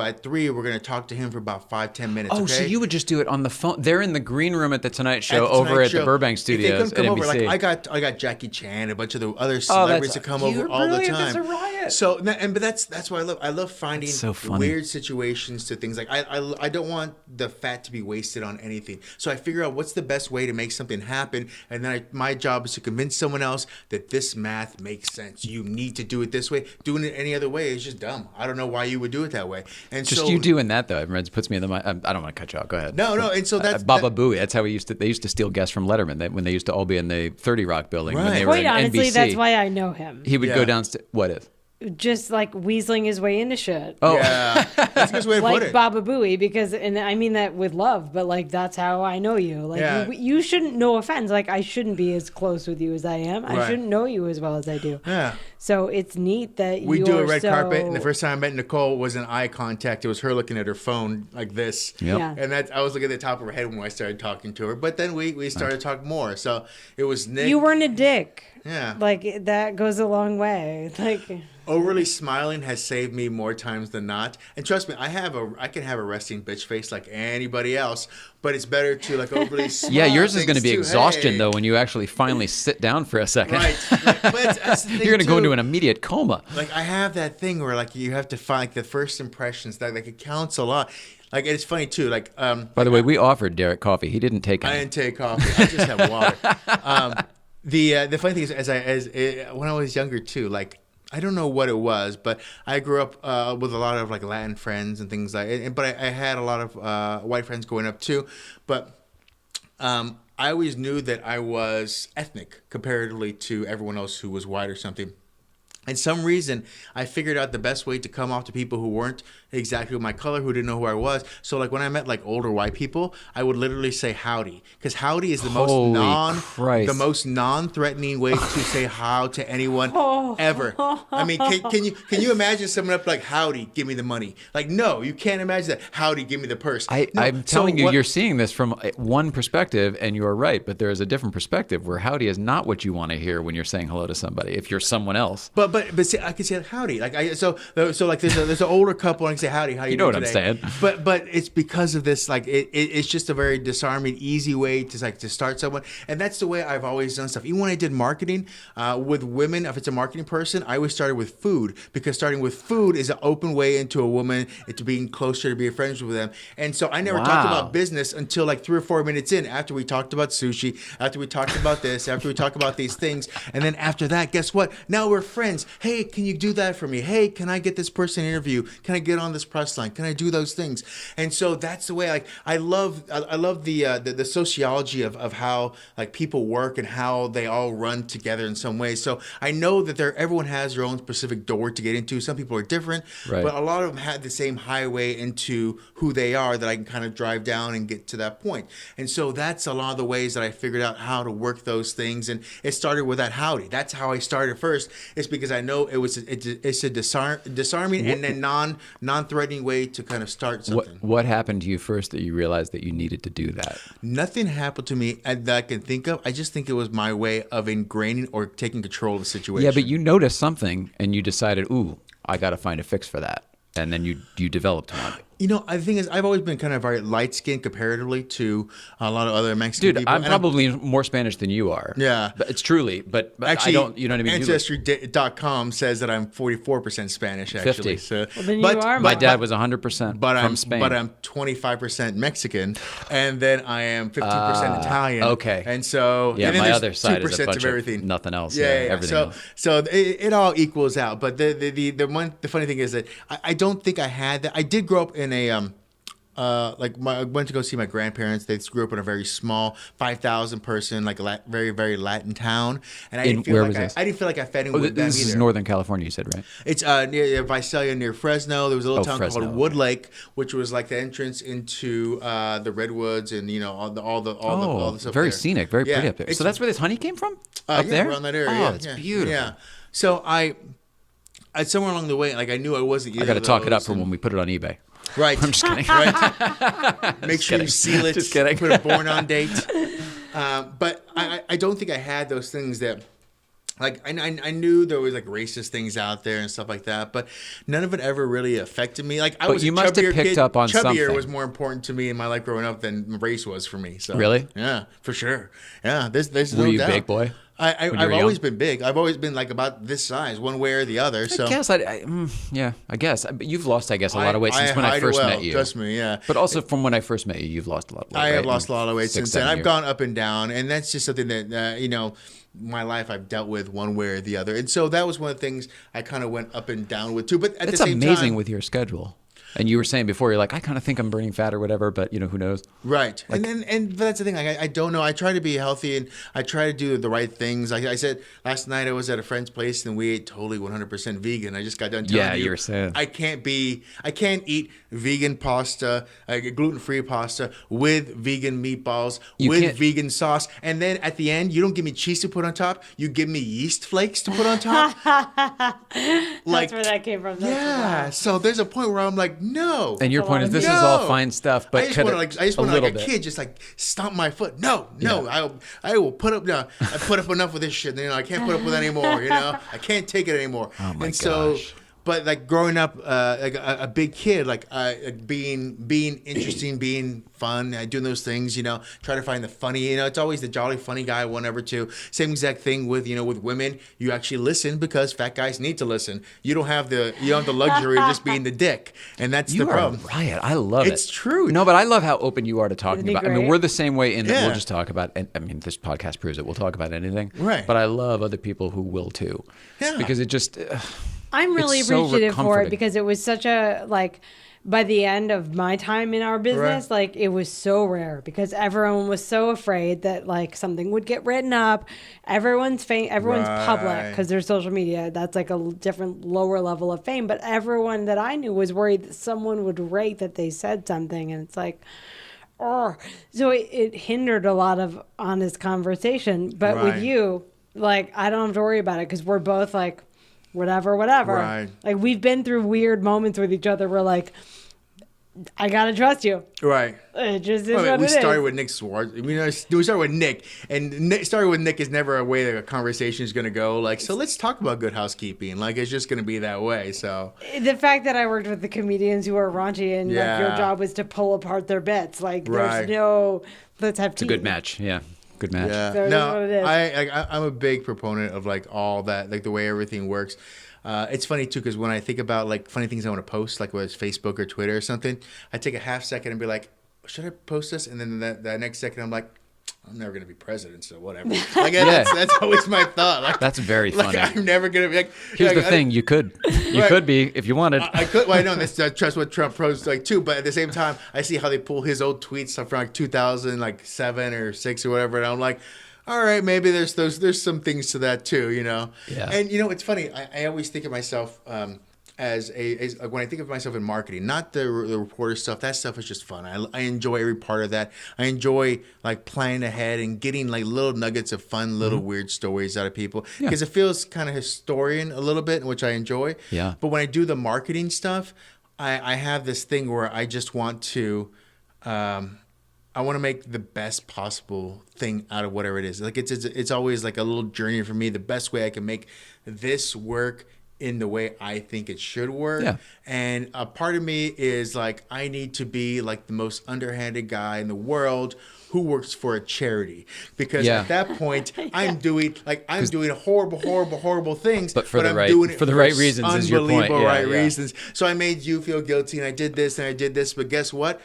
at 3 we're going to talk to him for about 5-10 minutes. Oh, okay? so you would just do it on the phone. They're in the green room at the Tonight Show At the over Tonight at Show. the Burbank If they Studios couldn't at come over, NBC. like I got Jackie Chan, a bunch of the other celebrities that come over all the brilliant. time. That's a riot. So, but that's what I love. I love finding so funny. weird situations to things. Like I don't want the fat to be wasted on anything. So I figure out what's the best way to make something happen, and then my job is to convince someone else that this math makes sense. You need to do it this way. Doing it any other way is just dumb. I don't know why you would do it that way. And Just so, you doing that though, it puts me in the mind. I don't want to cut you off. Go ahead. No, and so that's Baba Booey. That's how they used to steal guests from Letterman when they used to all be in the 30 Rock building when Right. they were Quite in honestly, NBC. that's why I know him. He would go Yeah. downstairs. What if? Just like weaseling his way into shit. Oh, yeah, that's a good way to put Like it. Baba Booey, because, and I mean that with love, but like that's how I know you. Like Yeah. you shouldn't, no offense, like I shouldn't be as close with you as I am. I Right. shouldn't know you as well as I do. Yeah. So it's neat that We you're do a red so... carpet, and the first time I met Nicole wasn't eye contact. It was her looking at her phone like this. Yep. Yeah. And I was looking at the top of her head when I started talking to her. But then we started talking more. So it was Nick. You weren't a dick. Yeah. Like that goes a long way. Like Overly smiling has saved me more times than not. And trust me, I can have a resting bitch face like anybody else, but it's better to like overly smile. yeah. Yours is going to be things too. exhaustion Hey. though when you actually finally sit down for a second. Right. But that's the thing, You're going to go too. into an immediate coma. Like I have that thing where like you have to find like the first impressions that like it counts a lot. Like it's funny too. Like By the way, we offered Derek coffee. He didn't take I any. didn't take coffee. I just have water. The funny thing is, when I was younger too, like I don't know what it was, but I grew up with a lot of like Latin friends and things like. But I had a lot of white friends growing up too. But I always knew that I was ethnic comparatively to everyone else who was white or something. And some reason, I figured out the best way to come off to people who weren't exactly my color, who didn't know who I was. So, like when I met like older white people, I would literally say howdy, because howdy is the Holy Christ. most non-threatening way to say how to anyone ever. I mean, can you imagine someone up like howdy, give me the money? Like, no, you can't imagine that. Howdy, give me the purse. No. I'm So telling you, what- you're seeing this from one perspective, and you're right. But there is a different perspective where howdy is not what you want to hear when you're saying hello to somebody. If you're someone else, But see, I can say howdy. Like so like there's an older couple and I can say howdy. How you know doing what I'm today? saying. But it's because of this. Like it's just a very disarming, easy way to start someone. And that's the way I've always done stuff. Even when I did marketing with women, if it's a marketing person, I always started with food, because starting with food is an open way into a woman, into being closer, to be friends with them. And so I never talked Wow. about business until like 3 or 4 minutes in, after we talked about sushi, after we talked about this, after we talked about these things. And then after that, guess what? Now we're friends. Hey, can you do that for me? Hey, can I get this person an interview? Can I get on this press line? Can I do those things? And so that's the way. Like I love the sociology of how like people work and how they all run together in some ways. So I know that everyone has their own specific door to get into. Some people are different, Right. but a lot of them had the same highway into who they are that I can kind of drive down and get to that point. And so that's a lot of the ways that I figured out how to work those things. And it started with that howdy. That's how I started first. It's because I know it's a disarming and then non-threatening way to kind of start something. what happened to you first that you realized that you needed to do that? Nothing happened to me that I can think of. I just think it was my way of ingraining or taking control of the situation. Yeah, but you noticed something and you decided, ooh, I got to find a fix for that. And then you developed one. The thing is, I've always been kind of very light skinned comparatively to a lot of other Mexican people. I'm probably more Spanish than you are. Yeah. But it's truly, but actually, I don't, you know what I mean? Ancestry.com says that I'm 44% Spanish, actually. 50. So, then you are. My dad was 100% from Spain. But I'm 25% Mexican, and then I am 15% Italian. Okay. And so, yeah, and then my there's other side is a bunch of everything. Of nothing else. Yeah. Everything else. So it all equals out. But the funny thing is that I don't think I had that. I did grow up in a I went to go see my grandparents. They grew up in a very small 5,000 person, very, very Latin town. And I didn't feel like I fit in with them either. This is Northern California, you said, right? It's near Visalia, near Fresno. There was a little town Fresno. called Wood Lake, which was like the entrance into the redwoods and all the stuff. Very there. scenic, very pretty up there. So that's where this honey came from? Up there? Around that area. Oh, it's beautiful. Yeah. So I somewhere along the way, I knew I wasn't either. I got to talk it up for when we put it on eBay. Right. I'm just kidding. Right. Make sure you seal it. Just kidding. Put a born on date. But I don't think I had those things that, I knew there was racist things out there and stuff like that, but none of it ever really affected me. I was you a must have chubbier picked kid. up on Chubbier something. was more important to me in my life growing up than race was for me. So Really? Yeah, for sure. Yeah, there's Were no you doubt. big boy? I've always been big. I've always been about this size, one way or the other. So I guess I guess. But you've lost, I guess, a lot of weight since when I first met you. Trust me, yeah. But also from when I first met you, you've lost a lot of weight. I right? have lost a lot of weight since then. 6-7 I've years. gone up and down, and that's just something that my life I've dealt with one way or the other. And so that was one of the things I kind of went up and down with too. But at the same time, it's amazing with your schedule. And you were saying before, you're like, I kind of think I'm burning fat or whatever, but who knows? Right. But that's the thing. I don't know. I try to be healthy and I try to do the right things. Like I said, last night I was at a friend's place and we ate totally 100% vegan. I just got done telling you. You were saying. I can't eat vegan pasta, gluten-free pasta with vegan meatballs, with vegan sauce. And then at the end, you don't give me cheese to put on top. You give me yeast flakes to put on top. That's where that came from. Yeah. So there's a point where I'm like, no. And your point is this is all fine stuff, but I just want like a kid just stomp my foot. No. I will put up. No, I put up enough with this shit. I can't put up with it anymore. I can't take it anymore. Oh my gosh. So, but growing up, a big kid, being interesting, being fun, doing those things, try to find the funny. It's always the jolly funny guy, one over two. Same exact thing with with women. You actually listen because fat guys need to listen. You don't have the luxury of just being the dick, and that's the problem. Riot. I love it. It's true. No, but I love how open you are to talking about. Great? We're the same way in that we'll just talk about. And this podcast proves it. We'll talk about anything. Right. But I love other people who will too. Yeah. Because it just. I'm really It's so appreciative for comforting. it because it was such a by the end of my time in our business, it was so rare because everyone was so afraid that something would get written up. Everyone's public because there's social media. That's a different lower level of fame. But everyone that I knew was worried that someone would rate that they said something, and it's so it hindered a lot of honest conversation. But with you, I don't have to worry about it because we're both whatever. Right. We've been through weird moments with each other where I gotta trust you. Right. It just is what it is. We started with Nick Swartz. We started with Nick, and starting with Nick is never a way that a conversation is going to go. So let's talk about Good Housekeeping. It's just going to be that way. So the fact that I worked with the comedians who are raunchy and your job was to pull apart their bits. There's no let's have tea. It's a good match. Yeah. Good match. Yeah. So No, what it is. I'm a big proponent of all that, the way everything works. It's funny too because when I think about funny things I want to post, whether it's Facebook or Twitter or something, I take a half second and be like, should I post this? And then that next second I'm like, I'm never gonna be president, so whatever. That's always my thought. That's very funny. I'm never gonna be Here's the thing: you could be if you wanted. I could. Well, I know that's what Trump posts too. But at the same time, I see how they pull his old tweets from 2007 or 6 or whatever, and I'm like, all right, maybe there's some things to that too, Yeah. And it's funny. I always think of myself as when I think of myself in marketing, not the reporter stuff. That stuff is just fun. I enjoy every part of that. I enjoy planning ahead and getting little nuggets of fun, little weird stories out of people because it feels kind of historian a little bit, which I enjoy. Yeah. But when I do the marketing stuff, I have this thing where I just want to. I want to make the best possible thing out of whatever it is. It's always a little journey for me. The best way I can make this work in the way I think it should work. Yeah. And a part of me is like, I need to be like the most underhanded guy in the world who works for a charity, because at that point I'm doing horrible things, but for the I'm right doing it for the right reasons is your point. Reasons. So I made you feel guilty, and I did this and I did this, but guess what?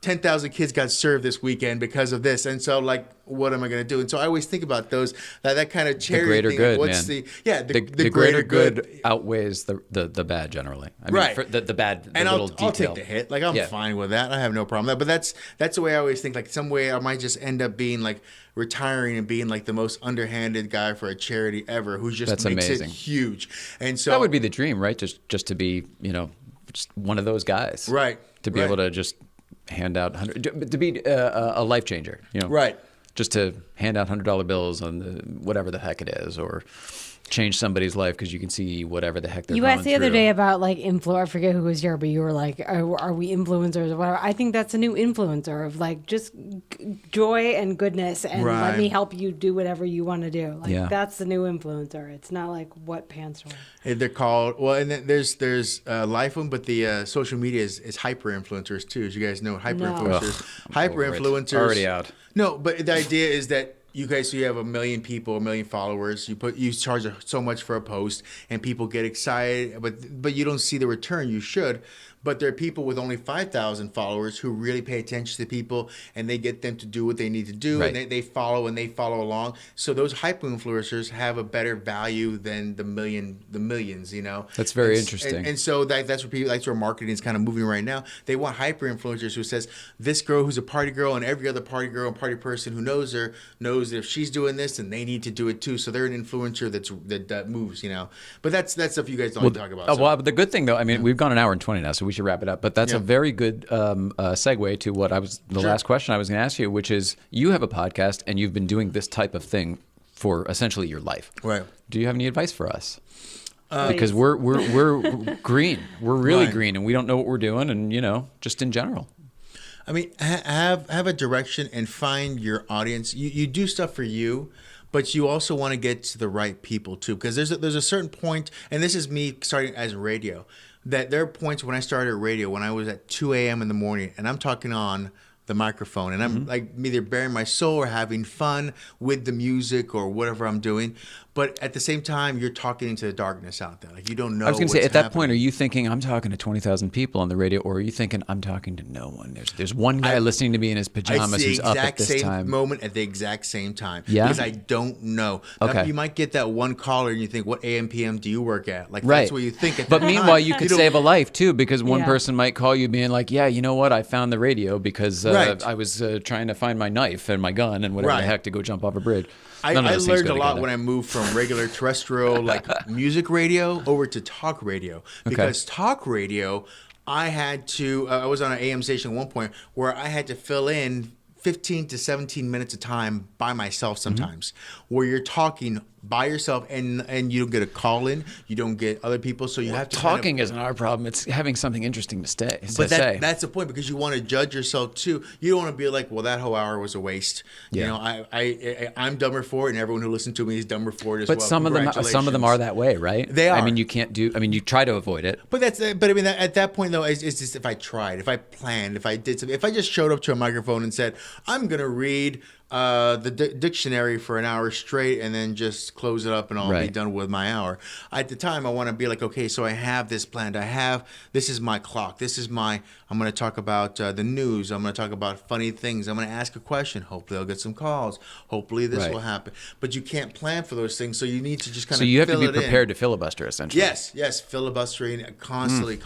10,000 kids got served this weekend because of this. And so, like, what am I going to do? And so I always think about those, that kind of charity the greater thing. good, What's man. The greater good outweighs the bad generally. I mean, for the bad, the and little I'll detail. take the hit. Like, I'm fine with that. I have no problem with that. But that's the way I always think. Like, some way I might just end up being like retiring and being like the most underhanded guy for a charity ever, who just makes it huge. And so that would be the dream, right? Just to be, just one of those guys, right? To be able to just hand out to be a life changer, right? Just to hand out $100 bills on whatever the heck it is, or change somebody's life because you can see whatever the heck they're going through. You asked the other day about like I forget who was here, but you were like, are we influencers or whatever? I think that's a new influencer of like just joy and goodness, and let me help you do whatever you want to do. Like that's the new influencer. It's not like what pants are. They're called, and then there's life one, but the social media is hyper influencers too. As you guys know, hyper influencers already out. No, but the idea is that you guys, so you have 1 million people, 1 million followers. You charge so much for a post, and people get excited, but you don't see the return. You should. But there are people with only 5,000 followers who really pay attention to people, and they get them to do what they need to do, and they follow along. So those hyper influencers have a better value than the millions. That's very interesting. And so that's where marketing is kind of moving right now. They want hyper influencers who says this girl who's a party girl, and every other party girl and party person who knows her knows that if she's doing this, then they need to do it too. So they're an influencer that moves. But that's stuff you guys don't talk about. Well, the good thing though, I mean, we've gone an hour and 20 now, so we should wrap it up. But that's a very good segue to what last question I was going to ask you, which is you have a podcast and you've been doing this type of thing for essentially your life. Right. Do you have any advice for us? Because we're green. We're really green, and we don't know what we're doing, and just in general. I mean, have a direction and find your audience. You do stuff for you, but you also want to get to the right people too, because there's a certain point, and this is me starting as radio, that there are points when I started radio when I was at 2 a.m. in the morning, and I'm talking on the microphone, and I'm like either bearing my soul or having fun with the music or whatever I'm doing. But at the same time, you're talking into the darkness out there. Like, you don't know. I was going to say, at that point, are you thinking I'm talking to 20,000 people on the radio, or are you thinking I'm talking to no one? There's one guy listening to me in his pajamas who's up at this time. It's the exact same moment at the exact same time. Yeah? Because I don't know. Okay. Now, you might get that one caller and you think, what AM, PM do you work at? Like, that's what you think at But that meanwhile, time. you could save a life, too, because one person might call you being like, yeah, you know what? I found the radio because I was trying to find my knife and my gun and whatever the heck to go jump off a bridge. I learned a lot when I moved from regular terrestrial music radio over to talk radio, because talk radio, I had to. I was on an AM station at one point where I had to fill in 15 to 17 minutes of time by myself sometimes, where you're talking by yourself and you don't get a call in, you don't get other people, so you have to talking isn't our problem. It's having something interesting to say. But that's the point, because you want to judge yourself too. You don't want to be like, well, that whole hour was a waste. I'm dumber for it, and everyone who listened to me is dumber for it as well. But some of them are that way, right? They are. I mean, you can't do. I mean, you try to avoid it. But I mean, at that point though, it's just if I tried, if I planned, if I did something, if I just showed up to a microphone and said, I'm gonna read the dictionary for an hour straight and then just close it up and I'll be done with my hour. At the time, I want to be like, okay, so I have this planned. This is my clock. I'm going to talk about the news. I'm going to talk about funny things. I'm going to ask a question. Hopefully I'll get some calls. Hopefully this will happen. But you can't plan for those things, so you need to just kind of you have to be prepared to filibuster, essentially. Yes, filibustering constantly.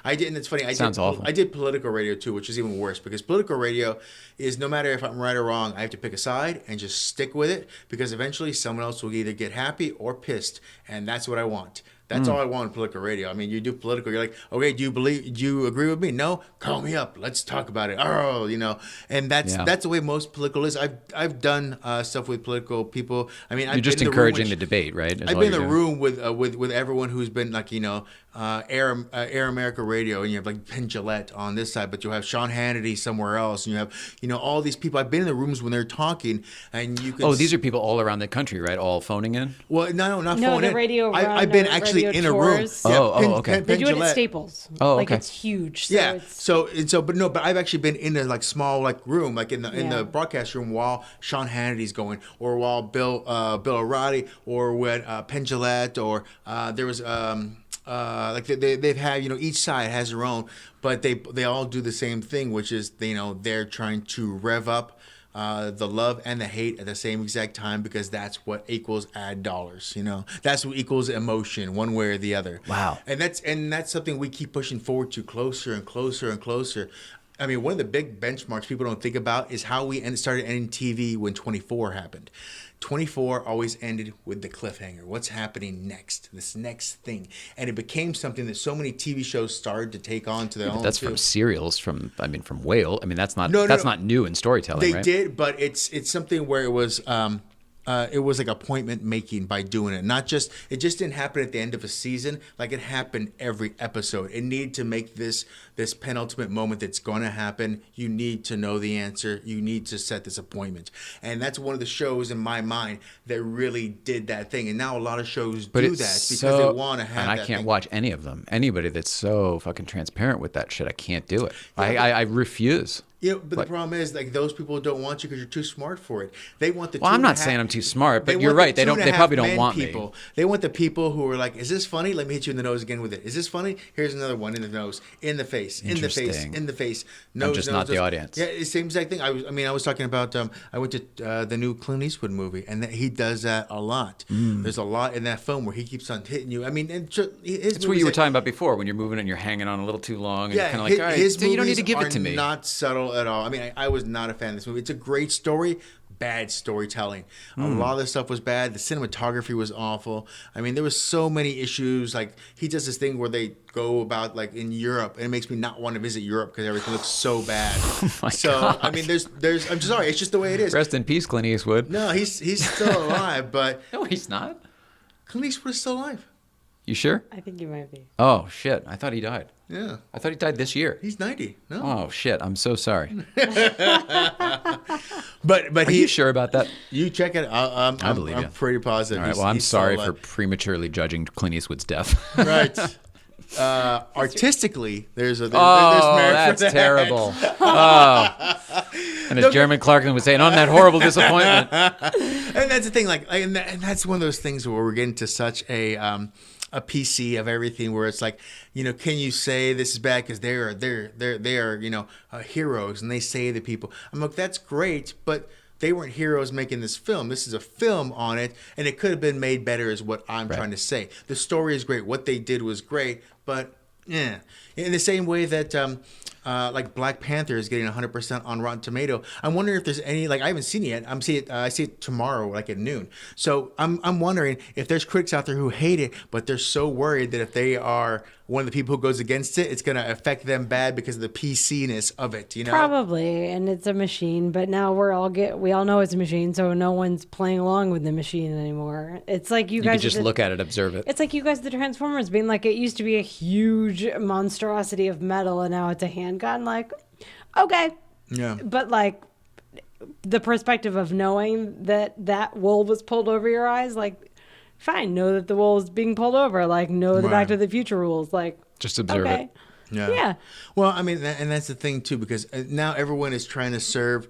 I did, and it's funny. Sounds awful. I did political radio too, which is even worse, because political radio is, no matter if I'm right or wrong, I have to pick a side and just stick with it, because eventually someone else will either get happy or pissed, and that's what I want. That's all I want in political radio. I mean, you do political, you're like, okay, do you agree with me? No? Call me up. Let's talk about it. Oh, and that's the way most political is. I've done stuff with political people. I mean, you're just encouraging the debate, right? I've been in the room with everyone who's been like, Air America Radio, and you have like Penn Jillette on this side, but you'll have Sean Hannity somewhere else, and you have all these people. I've been in the rooms when they're talking, and you can. Oh, these are people all around the country, right? All phoning in. Well, no, not phoning in. Radio. I've been actually actually in a room. chores. Okay. They do it at Gillette. Staples. Oh, like okay. it's huge. So Yeah. it's, But I've actually been in a like small like room, like in the Yeah. broadcast room while Sean Hannity's going, or while Bill O'Reilly, or when Penn Jillette, or there was like they've had, each side has their own, but they all do the same thing, which is they're trying to rev up the love and the hate at the same exact time, because that's what equals ad dollars. That's what equals emotion, one way or the other. Wow. And that's something we keep pushing forward to closer and closer and closer. I mean, one of the big benchmarks people don't think about is how we started ending TV when 24 happened. 24 always ended with the cliffhanger. What's happening next? This next thing. And it became something that so many TV shows started to take on to their own. That's from serials, from Whale. I mean, that's not No. not new in storytelling, They right? did, but it's something where it was like appointment making by doing it. It just didn't happen at the end of a season. Like, it happened every episode. It needed to make this penultimate moment that's going to happen. You need to know the answer. You need to set this appointment. And that's one of the shows in my mind that really did that thing. And now a lot of shows do that because they want to have and I that can't thing. watch any of them. Anybody that's so fucking transparent with that shit, I can't do it. I refuse. Yeah, but the problem is, like, those people don't want you because you're too smart for it. They want the. Well, I'm not saying I'm too smart, but you're right. They probably don't want people. me. They want the people who are like, "Is this funny? Let me hit you in the nose again with it. Is this funny? Here's another one in the nose, in the face, in the face, Interesting. in the face." Nose, I'm just nose, not the nose. audience. Yeah, it's the same exact thing. I was talking about. I went to the new Clint Eastwood movie, and he does that a lot. There's a lot in that film where he keeps on hitting you. I mean, It's what you were talking about before, when you're moving and you're hanging on a little too long, and you're kind of like, all right, his you don't need to movies give it to me. are not subtle at all. I mean, I was not a fan of this movie. It's a great story, bad storytelling. A lot of the stuff was bad. The cinematography was awful. I mean, there was so many issues. Like, he does this thing where they go about, like, in Europe, and it makes me not want to visit Europe because everything looks so bad. God. I mean, there's. I'm sorry. It's just the way it is. Rest in peace, Clint Eastwood. No, he's still alive, but No, he's not. Clint Eastwood is still alive. You sure? I think you might be. Oh, shit. I thought he died. Yeah, I thought he died this year. he's 90. No, Oh, shit. I'm so sorry. but Are you sure about that? You check it. I believe you. I'm pretty positive. All right. Well, I'm sorry for prematurely judging Clint Eastwood's death. Right. Artistically, there's merit Oh, for that's that. terrible. Oh. And as Jeremy Clarkson would say, on that horrible disappointment. And that's the thing, like, and that's one of those things where we're getting to such a PC of everything, where it's like, can you say this is bad because they are heroes and they save the people? I'm like, that's great, but they weren't heroes making this film. This is a film on it, and it could have been made better, is what I'm trying to say. The story is great. What they did was great, but yeah. In the same way that like Black Panther is getting 100% on Rotten Tomato, I'm wondering if there's any, like, I haven't seen it yet. I see it tomorrow, like at noon. So I'm wondering if there's critics out there who hate it, but they're so worried that if they are one of the people who goes against it, it's going to affect them bad because of the PC-ness of it, Probably, and it's a machine, but now we all know it's a machine, so no one's playing along with the machine anymore. It's like you guys could just look at it, observe it. It's like you guys, the Transformers, being like, it used to be a huge monstrosity of metal, and now it's a handgun. Like, okay, Yeah. but like the perspective of knowing that wool was pulled over your eyes, like, fine, know that the wool is being pulled over. Like, know the Back to the Future rules. Like, Just observe okay. it. Yeah. Well, I mean, and that's the thing too, because now everyone is trying to serve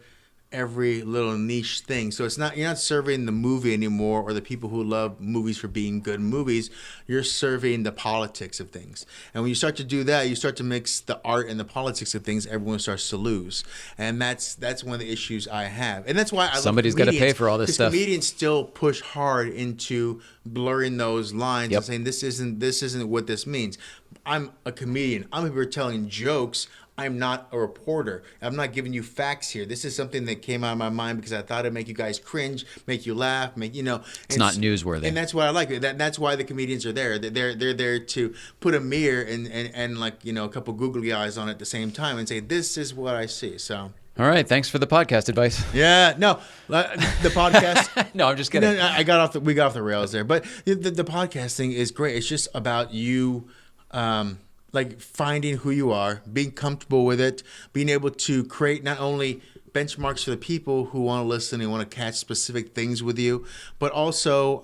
every little niche thing. So you're not serving the movie anymore, or the people who love movies for being good movies. You're serving the politics of things. And when you start to do that, you start to mix the art and the politics of things. Everyone starts to lose, and that's one of the issues I have. And that's why Somebody's got to pay for all this stuff. Comedians still push hard into blurring those lines and saying this isn't what this means. I'm a comedian. I'm here telling jokes. I'm not a reporter. I'm not giving you facts here. This is something that came out of my mind because I thought it'd make you guys cringe, make you laugh, It's not newsworthy. And that's what I like. That's why the comedians are there. They're there to put a mirror and like, a couple googly eyes on it at the same time and say, this is what I see. So. All right. Thanks for the podcast advice. Yeah. No, the podcast. No, I'm just kidding. No, we got off the rails there. But the podcast thing is great. It's just about you. Like finding who you are, being comfortable with it, being able to create not only benchmarks for the people who want to listen and want to catch specific things with you, but also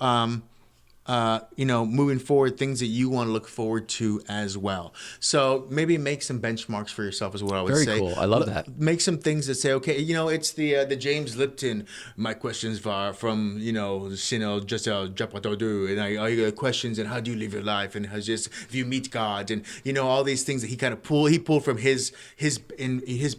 moving forward, things that you want to look forward to as well. So maybe make some benchmarks for yourself is what I would say. Very cool. I love that. Make some things that say, okay, it's the James Lipton. My questions are from just Japatodu, and I got questions and how do you live your life and how just if you meet God and all these things that he kind of pulled from his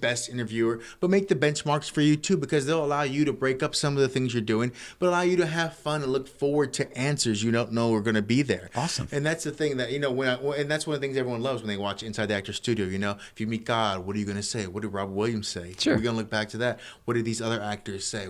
best interviewer. But make the benchmarks for you too, because they'll allow you to break up some of the things you're doing, but allow you to have fun and look forward to answers you don't know are going to be there. Awesome. And that's the thing that and that's one of the things everyone loves when they watch Inside the Actor's Studio. If you meet God, what are you going to say? What did Robert Williams say? Sure. We're going to look back to that. What did these other actors say?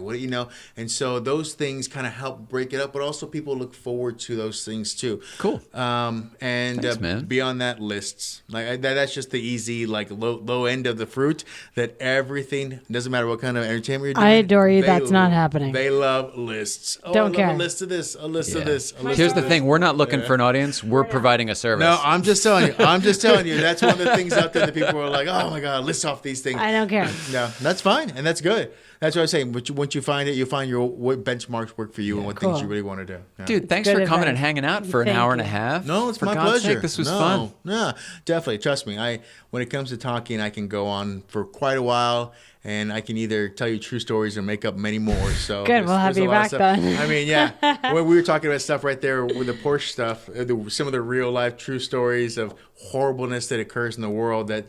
And so those things kind of help break it up, but also people look forward to those things too. Cool. Thanks, man. Beyond that, lists that's just the easy low end of the fruit. That everything doesn't matter what kind of entertainment you're doing. I adore you. That's not happening. They love lists. Don't care. A list of this. A list of this. Here's the thing: we're not looking for an audience. We're providing a service. No, I'm just telling you. That's one of the things out there that people are like, oh my God, list off these things. I don't care. No, that's fine, and that's good. That's what I was saying. But once you find it, you find what benchmarks work for you and what things you really want to do. Yeah. Dude, thanks for coming and hanging out for an hour and a half. No, it's for my God's pleasure. sake, this was fun. Yeah, definitely. Trust me. When it comes to talking, I can go on for quite a while, and I can either tell you true stories or make up many more. So good. We'll have you back then. I mean, yeah. When we were talking about stuff right there with the Porsche stuff, some of the real life true stories of horribleness that occurs in the world, that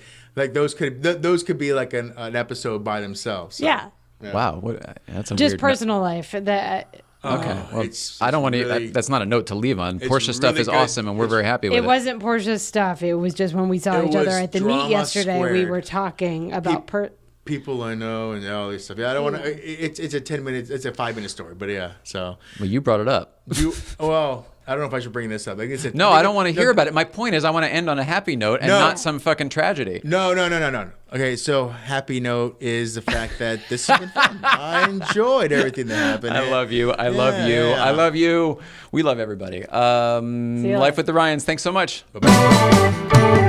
those could be like an episode by themselves. So. Yeah. Yeah. Wow, that's a just weird personal life. That okay, well, I don't want to. Really, that's not a note to leave on. Porsche stuff really is good. awesome, and we're very happy with it. It wasn't Porsche's stuff. It was just when we saw each other at the meet yesterday. Squared. We were talking about people I know and all this stuff. Yeah, I don't want to. It's a 10-minute. It's a 5-minute story, but yeah. So. Well, you brought it up. I don't know if I should bring this up. Like I said, no, I don't want to hear about it. My point is, I want to end on a happy note and not some fucking tragedy. No. Okay, so happy note is the fact that this has been fun. I enjoyed everything that happened. I love you. I love you. We love everybody. Life with the Ryans. Thanks so much. Bye-bye.